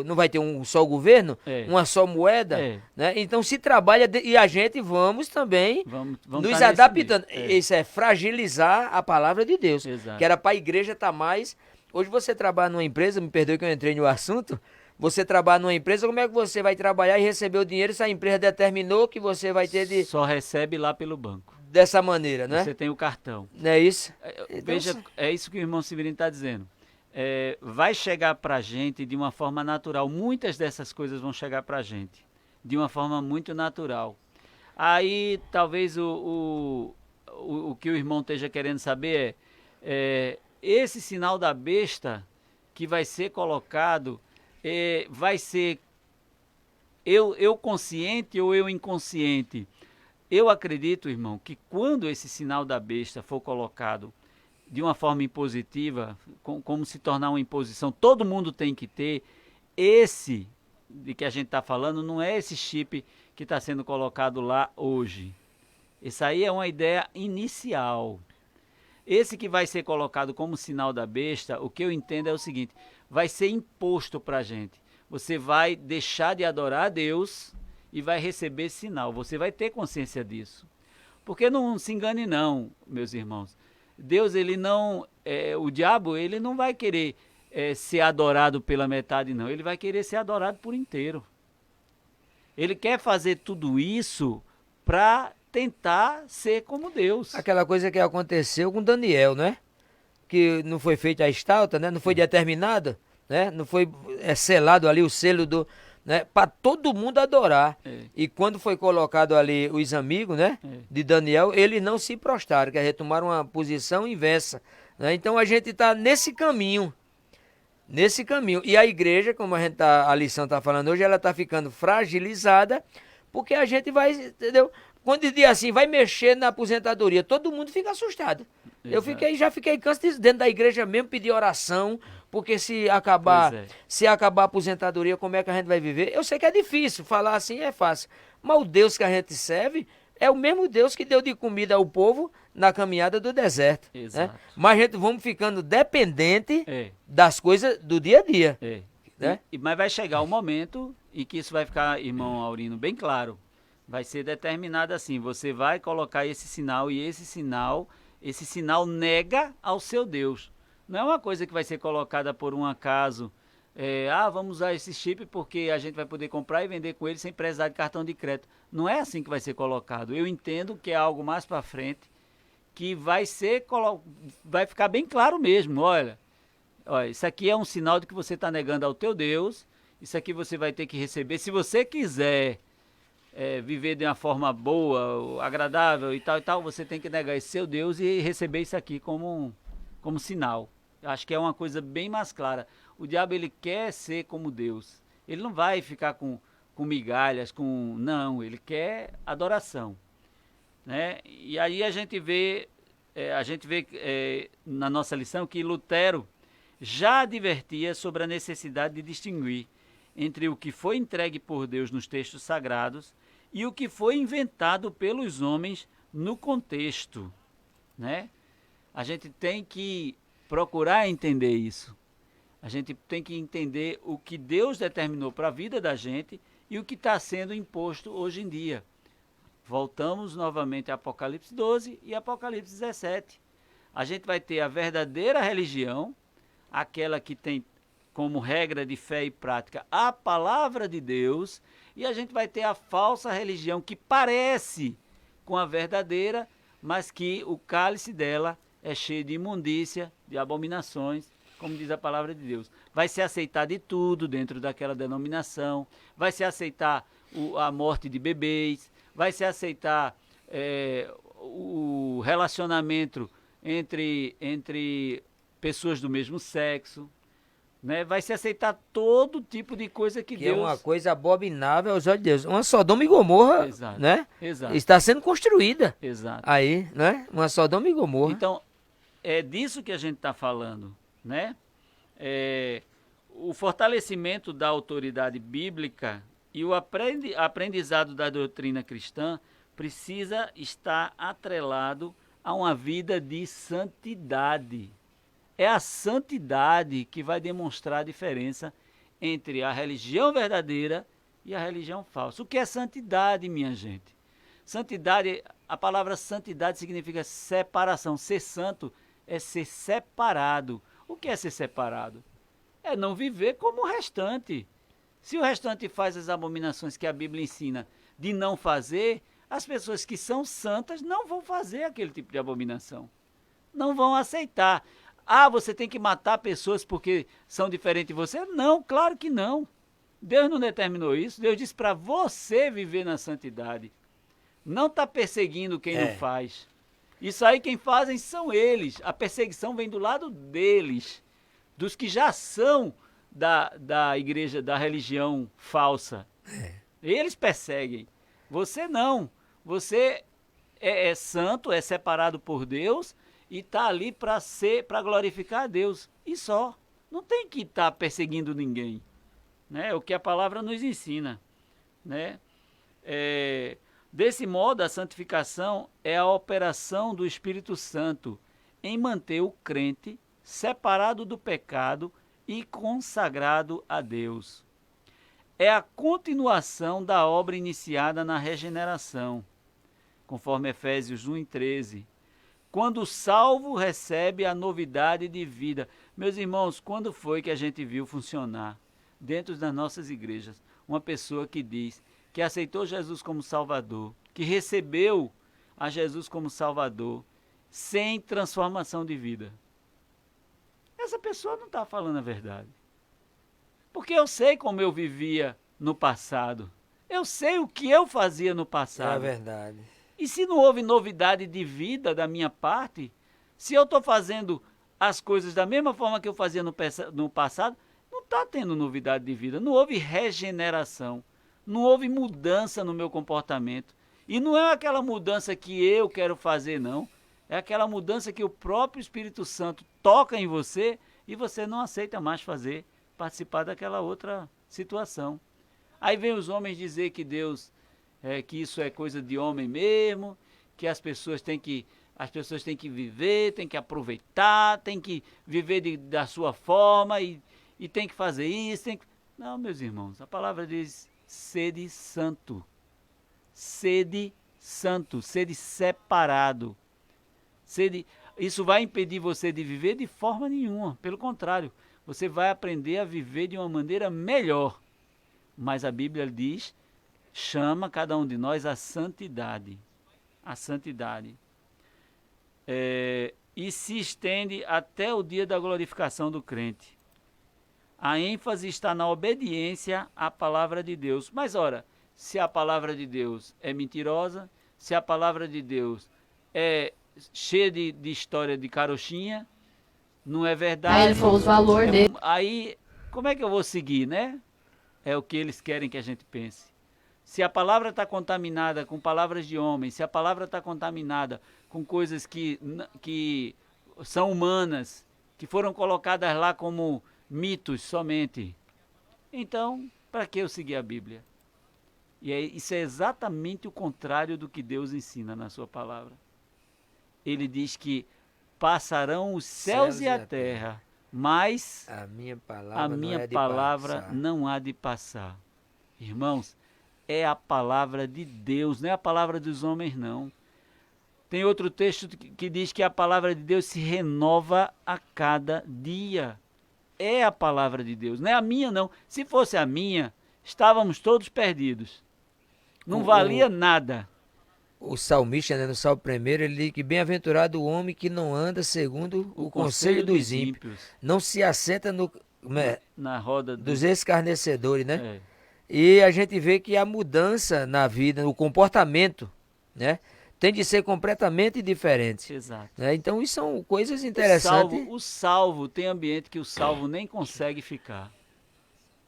S2: não vai ter um só governo, uma só moeda, né? Então se trabalha e a gente vamos também
S3: vamos
S2: nos
S3: tá nesse
S2: adaptando.
S3: meio.
S2: Isso é fragilizar a palavra de Deus.
S3: Exato.
S2: Que era para a igreja estar mais... Hoje você trabalha numa empresa, me perdoe que eu entrei no assunto, você trabalha numa empresa, como é que você vai trabalhar e receber o dinheiro se a empresa determinou que você vai ter de...
S3: Só recebe lá pelo banco.
S2: Dessa maneira, né?
S3: Você tem o cartão.
S2: Não é isso?
S3: Veja, é isso que o irmão Severino está dizendo. Vai chegar para a gente de uma forma natural. Muitas dessas coisas vão chegar para a gente de uma forma muito natural. Aí, talvez o que o irmão esteja querendo saber é esse sinal da besta que vai ser colocado, vai ser eu consciente ou eu inconsciente? Eu acredito, irmão, que quando esse sinal da besta for colocado de uma forma impositiva, como se tornar uma imposição, todo mundo tem que ter, esse de que a gente está falando não é esse chip que está sendo colocado lá hoje. Isso aí é uma ideia inicial. Esse que vai ser colocado como sinal da besta, o que eu entendo é o seguinte, vai ser imposto para a gente. Você vai deixar de adorar a Deus e vai receber esse sinal. Você vai ter consciência disso. Porque não se engane não, meus irmãos. Deus, ele não... o diabo, ele não vai querer ser adorado pela metade, não. Ele vai querer ser adorado por inteiro. Ele quer fazer tudo isso para tentar ser como Deus.
S2: Aquela coisa que aconteceu com Daniel, né? Que não foi feita a estalta, né? Não foi determinada, né? Não foi selado ali o selo do... Né, para todo mundo adorar. E quando foi colocado ali os amigos, né, de Daniel, eles não se prostraram, quer dizer, tomaram uma posição inversa. Né? Então a gente está nesse caminho. E a igreja, como a lição está falando hoje, ela está ficando fragilizada, porque a gente vai, entendeu? Quando diz assim, vai mexer na aposentadoria, todo mundo fica assustado. Exato. Eu já fiquei cansado dentro da igreja mesmo, pedir oração, porque se acabar a aposentadoria, como é que a gente vai viver? Eu sei que é difícil, falar assim é fácil, mas o Deus que a gente serve é o mesmo Deus que deu de comida ao povo na caminhada do deserto.
S3: Exato.
S2: Né? Mas a gente vamos ficando dependente das coisas do dia a dia. Né?
S3: Mas vai chegar o momento em que isso vai ficar, irmão Aurino, bem claro. Vai ser determinado assim, você vai colocar esse sinal e esse sinal nega ao seu Deus. Não é uma coisa que vai ser colocada por um acaso. Vamos usar esse chip porque a gente vai poder comprar e vender com ele sem precisar de cartão de crédito. Não é assim que vai ser colocado. Eu entendo que é algo mais para frente que vai ficar bem claro mesmo. Olha, isso aqui é um sinal de que você está negando ao teu Deus. Isso aqui você vai ter que receber. Se você quiser viver de uma forma boa, agradável e tal, você tem que negar esse seu Deus e receber isso aqui como sinal. Acho que é uma coisa bem mais clara. O diabo, ele quer ser como Deus. Ele não vai ficar com migalhas, não, ele quer adoração. Né? E aí a gente vê na nossa lição que Lutero já advertia sobre a necessidade de distinguir entre o que foi entregue por Deus nos textos sagrados e o que foi inventado pelos homens no contexto, né? A gente tem que procurar entender isso. A gente tem que entender o que Deus determinou para a vida da gente e o que está sendo imposto hoje em dia. Voltamos novamente a Apocalipse 12 e Apocalipse 17. A gente vai ter a verdadeira religião, aquela que tem como regra de fé e prática a palavra de Deus, e a gente vai ter a falsa religião que parece com a verdadeira, mas que o cálice dela é cheio de imundícia, de abominações, como diz a palavra de Deus. Vai se aceitar de tudo dentro daquela denominação, vai se aceitar a morte de bebês, vai se aceitar o relacionamento entre pessoas do mesmo sexo, né? Vai se aceitar todo tipo de coisa que Deus...
S2: é uma coisa abominável aos olhos de Deus. Uma Sodoma e Gomorra, né?
S3: Exato.
S2: Está sendo construída.
S3: Exato.
S2: Aí, né? Uma Sodoma e Gomorra.
S3: Então, é disso que a gente está falando, né? O fortalecimento da autoridade bíblica E o aprendizado da doutrina cristã precisa estar atrelado a uma vida de santidade. É a santidade que vai demonstrar a diferença entre a religião verdadeira e a religião falsa. O que é santidade, minha gente? Santidade, a palavra santidade significa separação. Ser santo é ser separado. O que é ser separado? É não viver como o restante. Se o restante faz as abominações que a Bíblia ensina de não fazer, as pessoas que são santas não vão fazer aquele tipo de abominação. Não vão aceitar. Ah, você tem que matar pessoas porque são diferentes de você? Não, claro que não. Deus não determinou isso. Deus disse para você viver na santidade. Não está perseguindo quem não faz. Isso aí quem fazem são eles. A perseguição vem do lado deles, dos que já são da igreja, da religião falsa. Eles perseguem. Você não. Você é santo, é separado por Deus e está ali para glorificar a Deus. E só. Não tem que estar perseguindo ninguém. Né? É o que a palavra nos ensina. Né? Desse modo, a santificação é a operação do Espírito Santo em manter o crente separado do pecado e consagrado a Deus. É a continuação da obra iniciada na regeneração, conforme Efésios 1:13. Quando o salvo recebe a novidade de vida. Meus irmãos, quando foi que a gente viu funcionar dentro das nossas igrejas uma pessoa que diz que aceitou Jesus como Salvador, que recebeu a Jesus como Salvador, sem transformação de vida? Essa pessoa não está falando a verdade. Porque eu sei como eu vivia no passado. Eu sei o que eu fazia no passado.
S2: É verdade.
S3: E se não houve novidade de vida da minha parte, se eu estou fazendo as coisas da mesma forma que eu fazia no passado, não está tendo novidade de vida. Não houve regeneração. Não houve mudança no meu comportamento. E não é aquela mudança que eu quero fazer, não. É aquela mudança que o próprio Espírito Santo toca em você e você não aceita mais participar daquela outra situação. Aí vem os homens dizer que Deus, que isso é coisa de homem mesmo, que as pessoas têm que viver, têm que aproveitar, têm que viver da sua forma e tem que fazer isso. Não, meus irmãos, a palavra diz: sede santo. Sede santo, sede separado. Isso vai impedir você de viver de forma nenhuma. Pelo contrário, você vai aprender a viver de uma maneira melhor. Mas a Bíblia diz, chama cada um de nós à santidade. A santidade. E se estende até o dia da glorificação do crente. A ênfase está na obediência à palavra de Deus. Mas ora, se a palavra de Deus é mentirosa, se a palavra de Deus é cheia de história de carochinha, não é verdade.
S4: Aí ele falou os valores dele.
S3: Aí, como é que eu vou seguir, né? É o que eles querem que a gente pense. Se a palavra está contaminada com palavras de homens, se a palavra está contaminada com coisas que são humanas, que foram colocadas lá como mitos somente, então, para que eu seguir a Bíblia? E isso é exatamente o contrário do que Deus ensina na sua palavra. Ele diz que passarão os céus e a terra, mas
S2: a minha palavra,
S3: não há de passar. Irmãos, é a palavra de Deus, não é a palavra dos homens, não. Tem outro texto que diz que a palavra de Deus se renova a cada dia. É a palavra de Deus, não é a minha, não. Se fosse a minha, estávamos todos perdidos. Não valia nada.
S2: O salmista, né, no Salmo 1, ele diz que bem-aventurado o homem que não anda segundo o conselho dos ímpios, não se assenta
S3: na roda
S2: dos escarnecedores, né?
S3: É.
S2: E a gente vê que a mudança na vida, o comportamento, né, tem de ser completamente diferente.
S3: Exato.
S2: Né? Então, isso são coisas interessantes.
S3: O salvo tem ambiente que o salvo nem consegue ficar.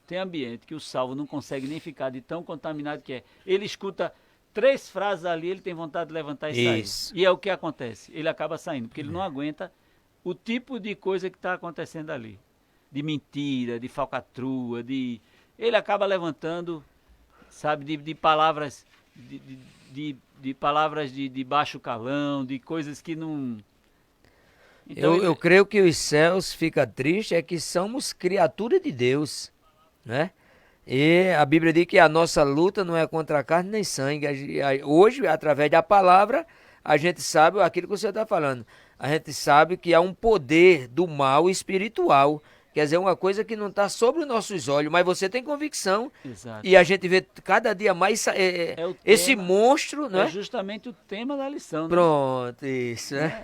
S3: Tem ambiente que o salvo não consegue nem ficar de tão contaminado que é. Ele escuta 3 frases ali, ele tem vontade de levantar e sair. E é o que acontece. Ele acaba saindo, porque ele não aguenta o tipo de coisa que está acontecendo ali. De mentira, de falcatrua, ele acaba levantando sabe, de palavras, de palavras de baixo calão, de coisas que não... Então,
S2: Eu creio que os céus ficam tristes é que somos criaturas de Deus, né? E a Bíblia diz que a nossa luta não é contra a carne nem sangue. Hoje, através da palavra, a gente sabe aquilo que você está falando. A gente sabe que há um poder do mal espiritual. Quer dizer, uma coisa que não está sobre os nossos olhos, mas você tem convicção.
S3: Exato.
S2: E a gente vê cada dia mais esse monstro, não é?
S3: É justamente o tema da lição, né?
S2: Pronto, isso, né?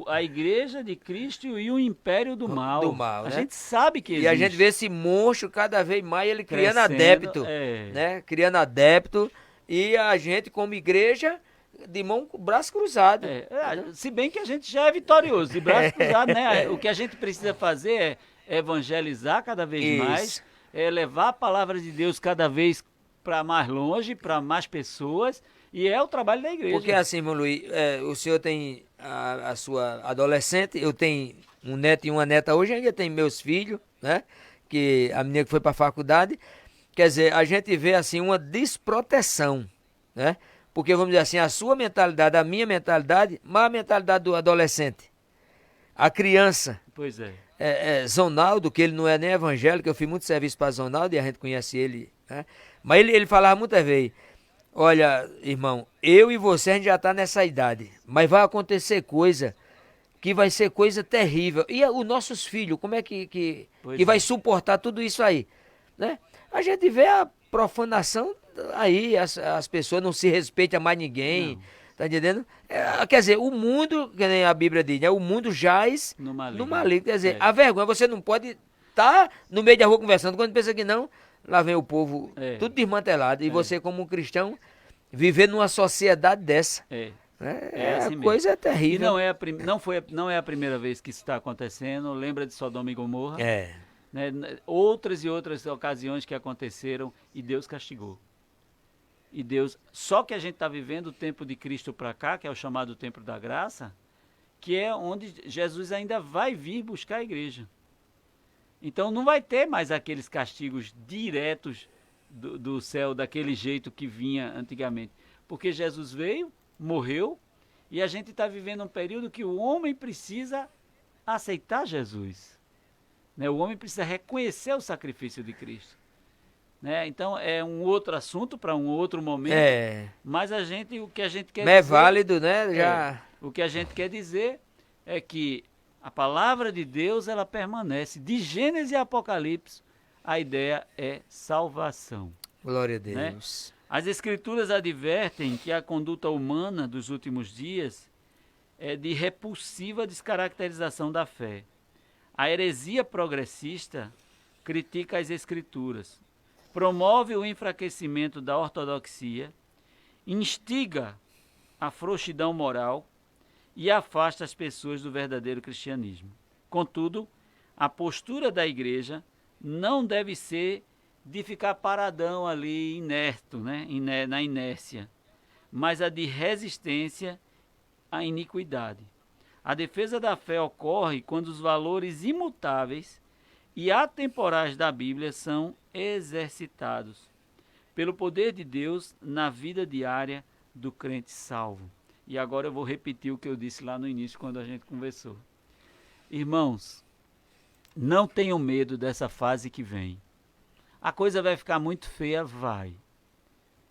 S3: A igreja de Cristo e o império do mal.
S2: Do mal,
S3: a
S2: né?
S3: gente sabe que existe.
S2: E a gente vê esse monstro cada vez mais ele criando
S3: Crescendo,
S2: adepto,
S3: é.
S2: né? Criando adepto, e a gente como igreja de braço cruzado.
S3: Se bem que a gente já é vitorioso, de braço cruzado, né? O que a gente precisa fazer é evangelizar cada vez
S2: Isso.
S3: mais, é levar a palavra de Deus cada vez para mais longe, para mais pessoas, e é o trabalho da igreja.
S2: Porque assim, irmão Luiz, o senhor tem a sua adolescente, eu tenho um neto e uma neta hoje, ainda tenho meus filhos, né? Que a menina que foi para a faculdade. Quer dizer, a gente vê assim uma desproteção, né? Porque vamos dizer assim, a sua mentalidade, a minha mentalidade, mas a mentalidade do adolescente. A criança.
S3: Pois é.
S2: Zonaldo, que ele não é nem evangélico, eu fiz muito serviço para Zonaldo e a gente conhece ele, né? Mas ele falava muitas vezes, olha, irmão, eu e você a gente já está nessa idade, mas vai acontecer coisa que vai ser coisa terrível. E os nossos filhos, como é que vai suportar tudo isso aí, né? A gente vê a profanação aí, as pessoas não se respeitam mais ninguém. Não. Tá entendendo? Quer dizer, o mundo, que nem a Bíblia diz, né? O mundo jaz no maligno. Quer dizer, a vergonha, você não pode estar no meio da rua conversando. Quando pensa que não, lá vem o povo tudo desmantelado. E você, como um cristão, viver numa sociedade dessa.
S3: Assim
S2: coisa
S3: mesmo.
S2: terrível.
S3: E não é a primeira vez que isso está acontecendo. Lembra de Sodoma e Gomorra? Né? Outras e outras ocasiões que aconteceram e Deus castigou. E Deus, só que a gente está vivendo o tempo de Cristo para cá, que é o chamado tempo da graça, que é onde Jesus ainda vai vir buscar a igreja. Então não vai ter mais aqueles castigos diretos do céu, daquele jeito que vinha antigamente. Porque Jesus veio, morreu, e a gente está vivendo um período que o homem precisa aceitar Jesus. Né? O homem precisa reconhecer o sacrifício de Cristo. Né? Então é um outro assunto para um outro momento, mas o que a gente quer dizer...
S2: É válido, né?
S3: O que a gente quer dizer é que a palavra de Deus, ela permanece. De Gênesis e Apocalipse, a ideia é salvação.
S2: Glória a Deus.
S3: Né? As Escrituras advertem que a conduta humana dos últimos dias é de repulsiva descaracterização da fé. A heresia progressista critica as Escrituras, promove o enfraquecimento da ortodoxia, instiga a frouxidão moral e afasta as pessoas do verdadeiro cristianismo. Contudo, a postura da igreja não deve ser de ficar paradão ali, inerto, né? Na inércia, mas a de resistência à iniquidade. A defesa da fé ocorre quando os valores imutáveis e atemporais da Bíblia são exercitados pelo poder de Deus na vida diária do crente salvo. E agora eu vou repetir o que eu disse lá no início, quando a gente conversou. Irmãos, não tenham medo dessa fase que vem. A coisa vai ficar muito feia, vai.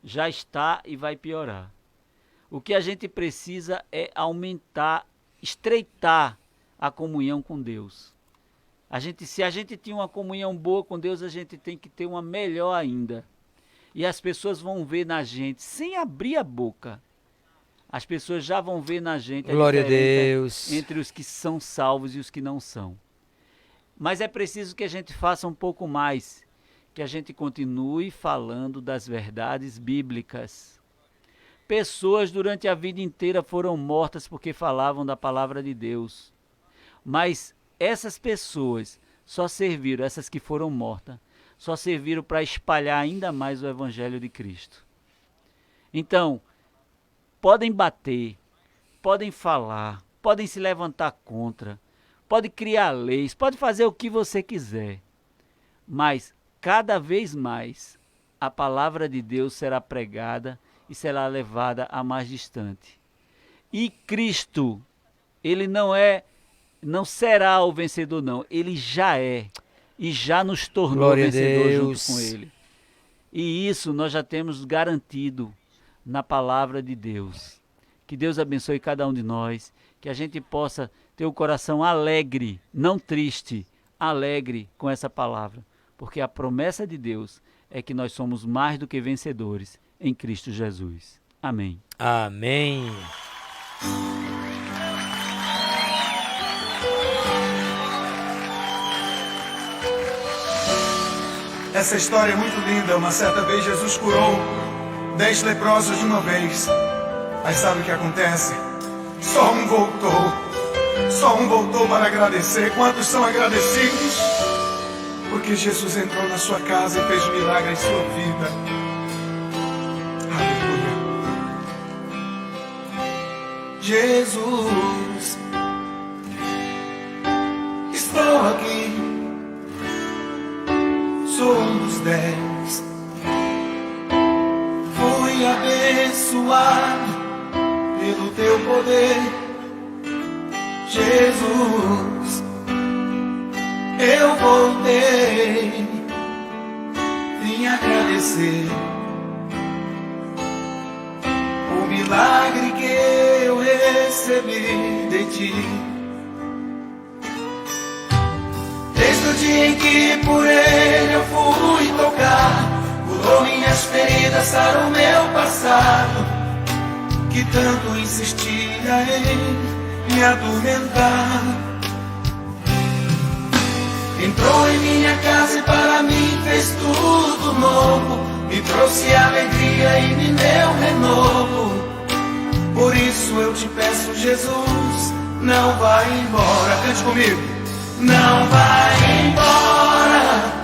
S3: Já está e vai piorar. O que a gente precisa é aumentar, estreitar a comunhão com Deus. Se a gente tinha uma comunhão boa com Deus, a gente tem que ter uma melhor ainda. E as pessoas vão ver na gente, sem abrir a boca, as pessoas já vão ver na gente
S2: Glória a Deus.
S3: Entre os que são salvos e os que não são. Mas é preciso que a gente faça um pouco mais, que a gente continue falando das verdades bíblicas. Pessoas durante a vida inteira foram mortas porque falavam da palavra de Deus. Mas essas pessoas só serviram, essas que foram mortas, só serviram para espalhar ainda mais o Evangelho de Cristo. Então, podem bater, podem falar, podem se levantar contra, podem criar leis, podem fazer o que você quiser, mas cada vez mais a palavra de Deus será pregada e será levada a mais distante. E Cristo, ele não será o vencedor não, ele já é e já nos tornou
S2: Glória a
S3: vencedor
S2: Deus.
S3: junto com ele. E isso nós já temos garantido na palavra de Deus. Que Deus abençoe cada um de nós, que a gente possa ter o coração alegre, não triste, alegre com essa palavra, porque a promessa de Deus é que nós somos mais do que vencedores em Cristo Jesus. Amém.
S2: Amém.
S5: Essa história é muito linda. Uma certa vez Jesus curou 10 leprosos de uma vez. Mas sabe o que acontece? Só um voltou para agradecer. Quantos são agradecidos? Porque Jesus entrou na sua casa e fez um milagre em sua vida. Aleluia. Jesus, estou aqui. Sou um dos 10. Fui abençoado pelo teu poder, Jesus. Eu voltei, vim agradecer o milagre que eu recebi de ti. Desde o dia em que por ele eu fui tocar, curou minhas feridas, sarou meu passado, que tanto insistia em me atormentar. Entrou em minha casa e para mim fez tudo novo, me trouxe alegria e me deu renovo. Por isso eu te peço, Jesus, não vai embora. Cante comigo. Não vai embora,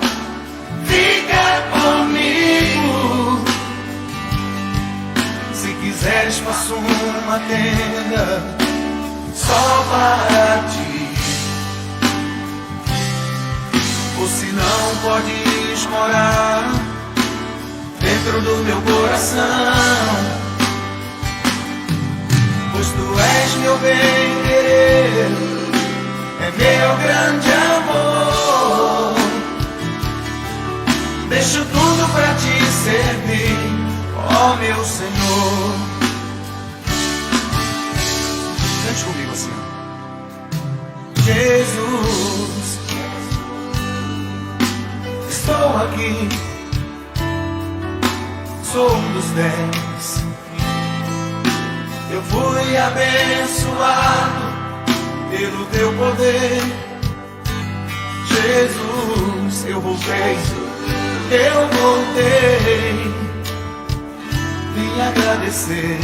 S5: fica comigo. Se quiseres faço uma tenda só para ti, ou se não podes morar dentro do meu coração, pois tu és meu bem-querer, é meu grande amor. Deixo tudo pra te servir, ó meu Senhor. Cante comigo assim. Jesus, estou aqui. Sou um dos 10. Eu fui abençoado pelo teu poder, Jesus. Eu voltei, vim agradecer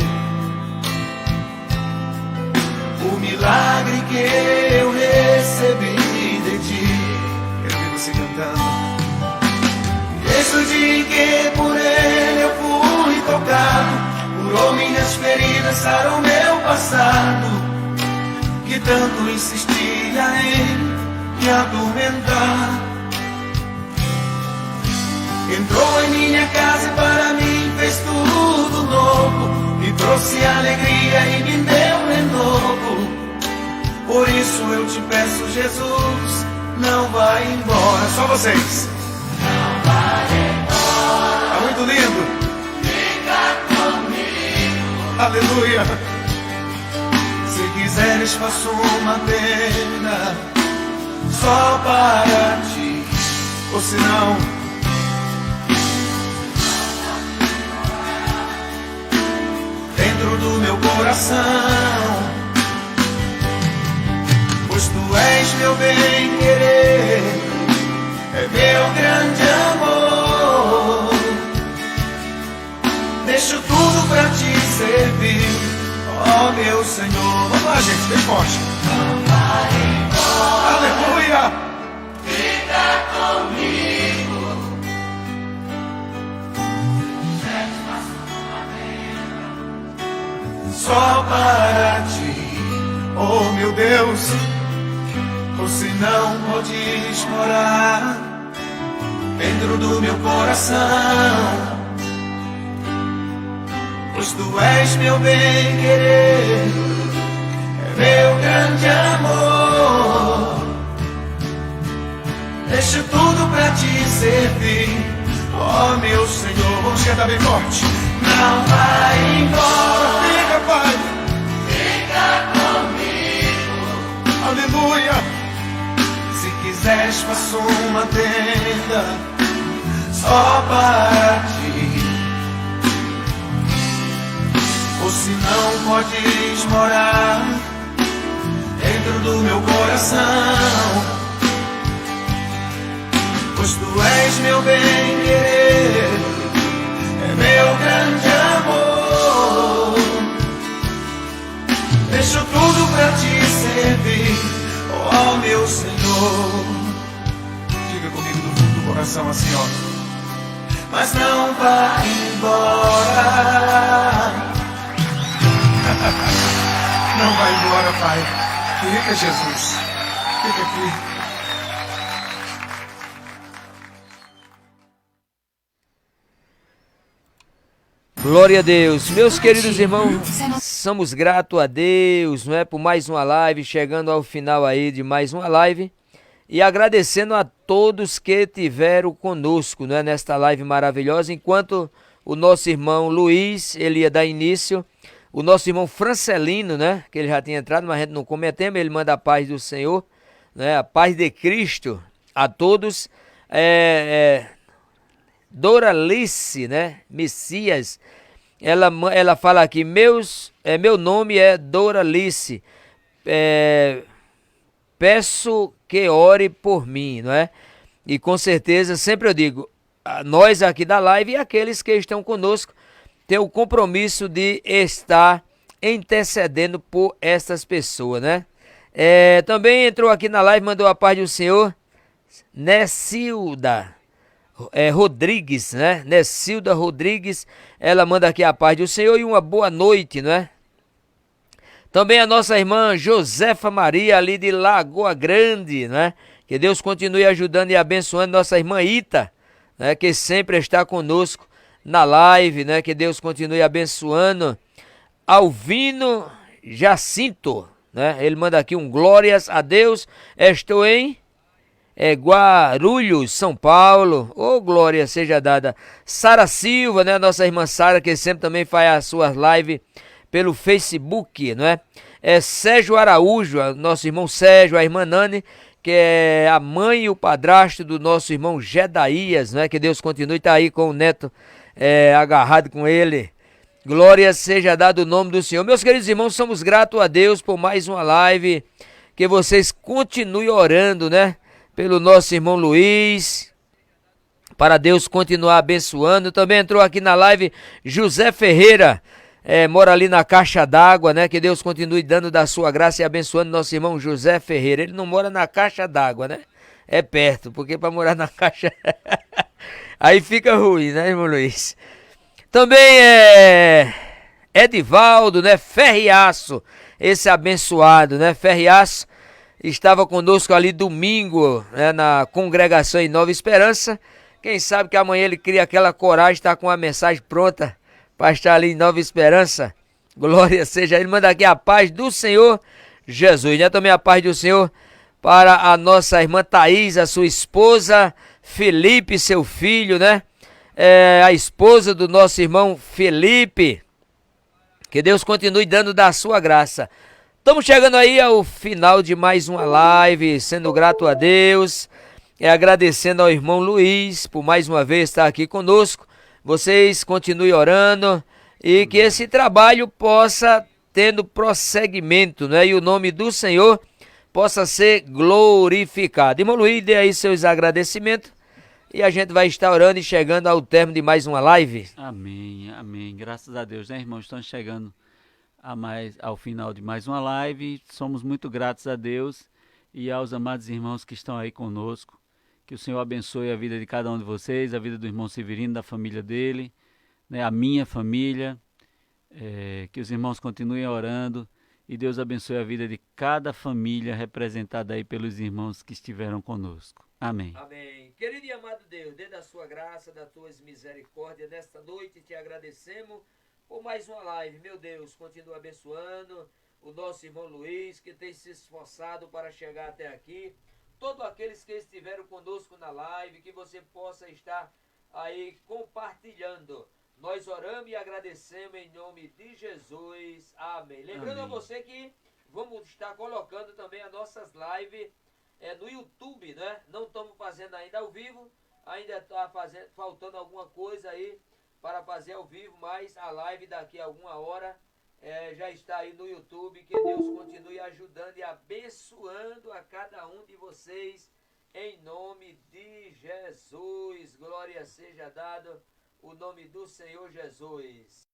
S5: o milagre que eu recebi de ti. Quero ver você cantando. Desde o dia em que por ele eu fui tocado, curou minhas feridas, sarou meu passado, que tanto insistia em me atormentar. Entrou em minha casa e para mim fez tudo novo, me trouxe alegria e me deu renovo. Por isso eu te peço, Jesus, não vai embora. Só vocês. Não vai embora. Tá muito lindo. Fica comigo. Aleluia. Se quiseres faço uma tenda só para ti, ou se não, dentro do meu coração, pois tu és meu bem-querer, é meu grande amor. Deixo tudo pra te servir, ó meu Senhor. Vamos lá, gente, bem forte. Não vai embora. Aleluia. Fica comigo. Só para ti, oh meu Deus. Ou se não podes morar dentro do meu coração. Pois tu és meu bem-querer, é meu grande amor. Deixo tudo pra te servir, ó meu Senhor. Vamos cantar bem forte. Não vai embora, fica, Pai, fica comigo. Aleluia. Se quiseres, faço uma tenda só para ti. Ou se não podes morar dentro do meu coração, pois tu és meu bem-querer, é meu grande amor. Deixo tudo pra te servir, ó meu Senhor. Diga comigo do fundo do coração assim, ó. Mas não vá embora. Não vai embora, Pai. Fica, Jesus. Fica aqui.
S2: Glória a Deus. Meus queridos irmãos, somos gratos a Deus, não é, por mais uma live, chegando ao final aí de mais uma live. E agradecendo a todos que tiveram conosco, não é, nesta live maravilhosa. Enquanto o nosso irmão Luiz, ele ia dar início, o nosso irmão Francelino, né, que ele já tinha entrado, mas a gente não cometemos, ele manda a paz do Senhor, né, a paz de Cristo a todos. Doralice, né, Messias, ela fala aqui, meu nome é Doralice, peço que ore por mim, não é? E com certeza, sempre eu digo, nós aqui da live e aqueles que estão conosco, tem o compromisso de estar intercedendo por estas pessoas, né? Também entrou aqui na live, mandou a paz do Senhor, Necilda Rodrigues, né? Necilda Rodrigues, ela manda aqui a paz do Senhor e uma boa noite, não é? Também a nossa irmã Josefa Maria, ali de Lagoa Grande, né? Que Deus continue ajudando e abençoando nossa irmã Ita, né? Que sempre está conosco na live, né? Que Deus continue abençoando. Alvino Jacinto, né? Ele manda aqui um glórias a Deus. Estou em Guarulhos, São Paulo. Ô, glória seja dada. Sara Silva, né? Nossa irmã Sara, que sempre também faz as suas lives pelo Facebook, não é? Sérgio Araújo, nosso irmão Sérgio, a irmã Nani, que é a mãe e o padrasto do nosso irmão Gedaías, não é? Que Deus continue, tá aí com o neto agarrado com ele. Glória seja dado o nome do Senhor. Meus queridos irmãos, somos gratos a Deus por mais uma live. Que vocês continuem orando, né? Pelo nosso irmão Luiz, para Deus continuar abençoando. Também entrou aqui na live José Ferreira, mora ali na Caixa d'Água, né? Que Deus continue dando da sua graça e abençoando nosso irmão José Ferreira. Ele não mora na Caixa d'Água, né? É perto, porque para morar na Caixa aí fica ruim, né, irmão Luiz? Também Edivaldo, né? Ferriaço, esse abençoado, né? Ferriaço estava conosco ali domingo, né, na congregação em Nova Esperança. Quem sabe que amanhã ele cria aquela coragem, está com a mensagem pronta para estar ali em Nova Esperança. Glória seja ele. Manda aqui a paz do Senhor Jesus, né? Também a paz do Senhor para a nossa irmã Thaís, a sua esposa, Felipe, seu filho, né? A esposa do nosso irmão Felipe. Que Deus continue dando da sua graça. Estamos chegando aí ao final de mais uma live, sendo grato a Deus, agradecendo ao irmão Luiz por mais uma vez estar aqui conosco. Vocês continuem orando e que esse trabalho possa tendo prosseguimento, né? E o nome do Senhor possa ser glorificado. Irmão Luiz, dê aí seus agradecimentos e a gente vai estar orando e chegando ao término de mais uma live.
S3: Amém, amém. Graças a Deus, né, irmãos? Estamos chegando ao final de mais uma live. Somos muito gratos a Deus e aos amados irmãos que estão aí conosco. Que o Senhor abençoe a vida de cada um de vocês, a vida do irmão Severino, da família dele, né, a minha família. Que os irmãos continuem orando e Deus abençoe a vida de cada família representada aí pelos irmãos que estiveram conosco. Amém.
S2: Amém. Querido e amado Deus, dentro da sua graça, das tuas misericórdias, nesta noite te agradecemos por mais uma live. Meu Deus, continua abençoando o nosso irmão Luiz, que tem se esforçado para chegar até aqui. Todos aqueles que estiveram conosco na live, que você possa estar aí compartilhando. Nós oramos e agradecemos em nome de Jesus. Amém. Lembrando a você que vamos estar colocando também as nossas lives no YouTube, né? Não estamos fazendo ainda ao vivo, ainda está faltando alguma coisa aí para fazer ao vivo, mas a live daqui a alguma hora já está aí no YouTube. Que Deus continue ajudando e abençoando a cada um de vocês, em nome de Jesus. Glória seja dado o nome do Senhor Jesus.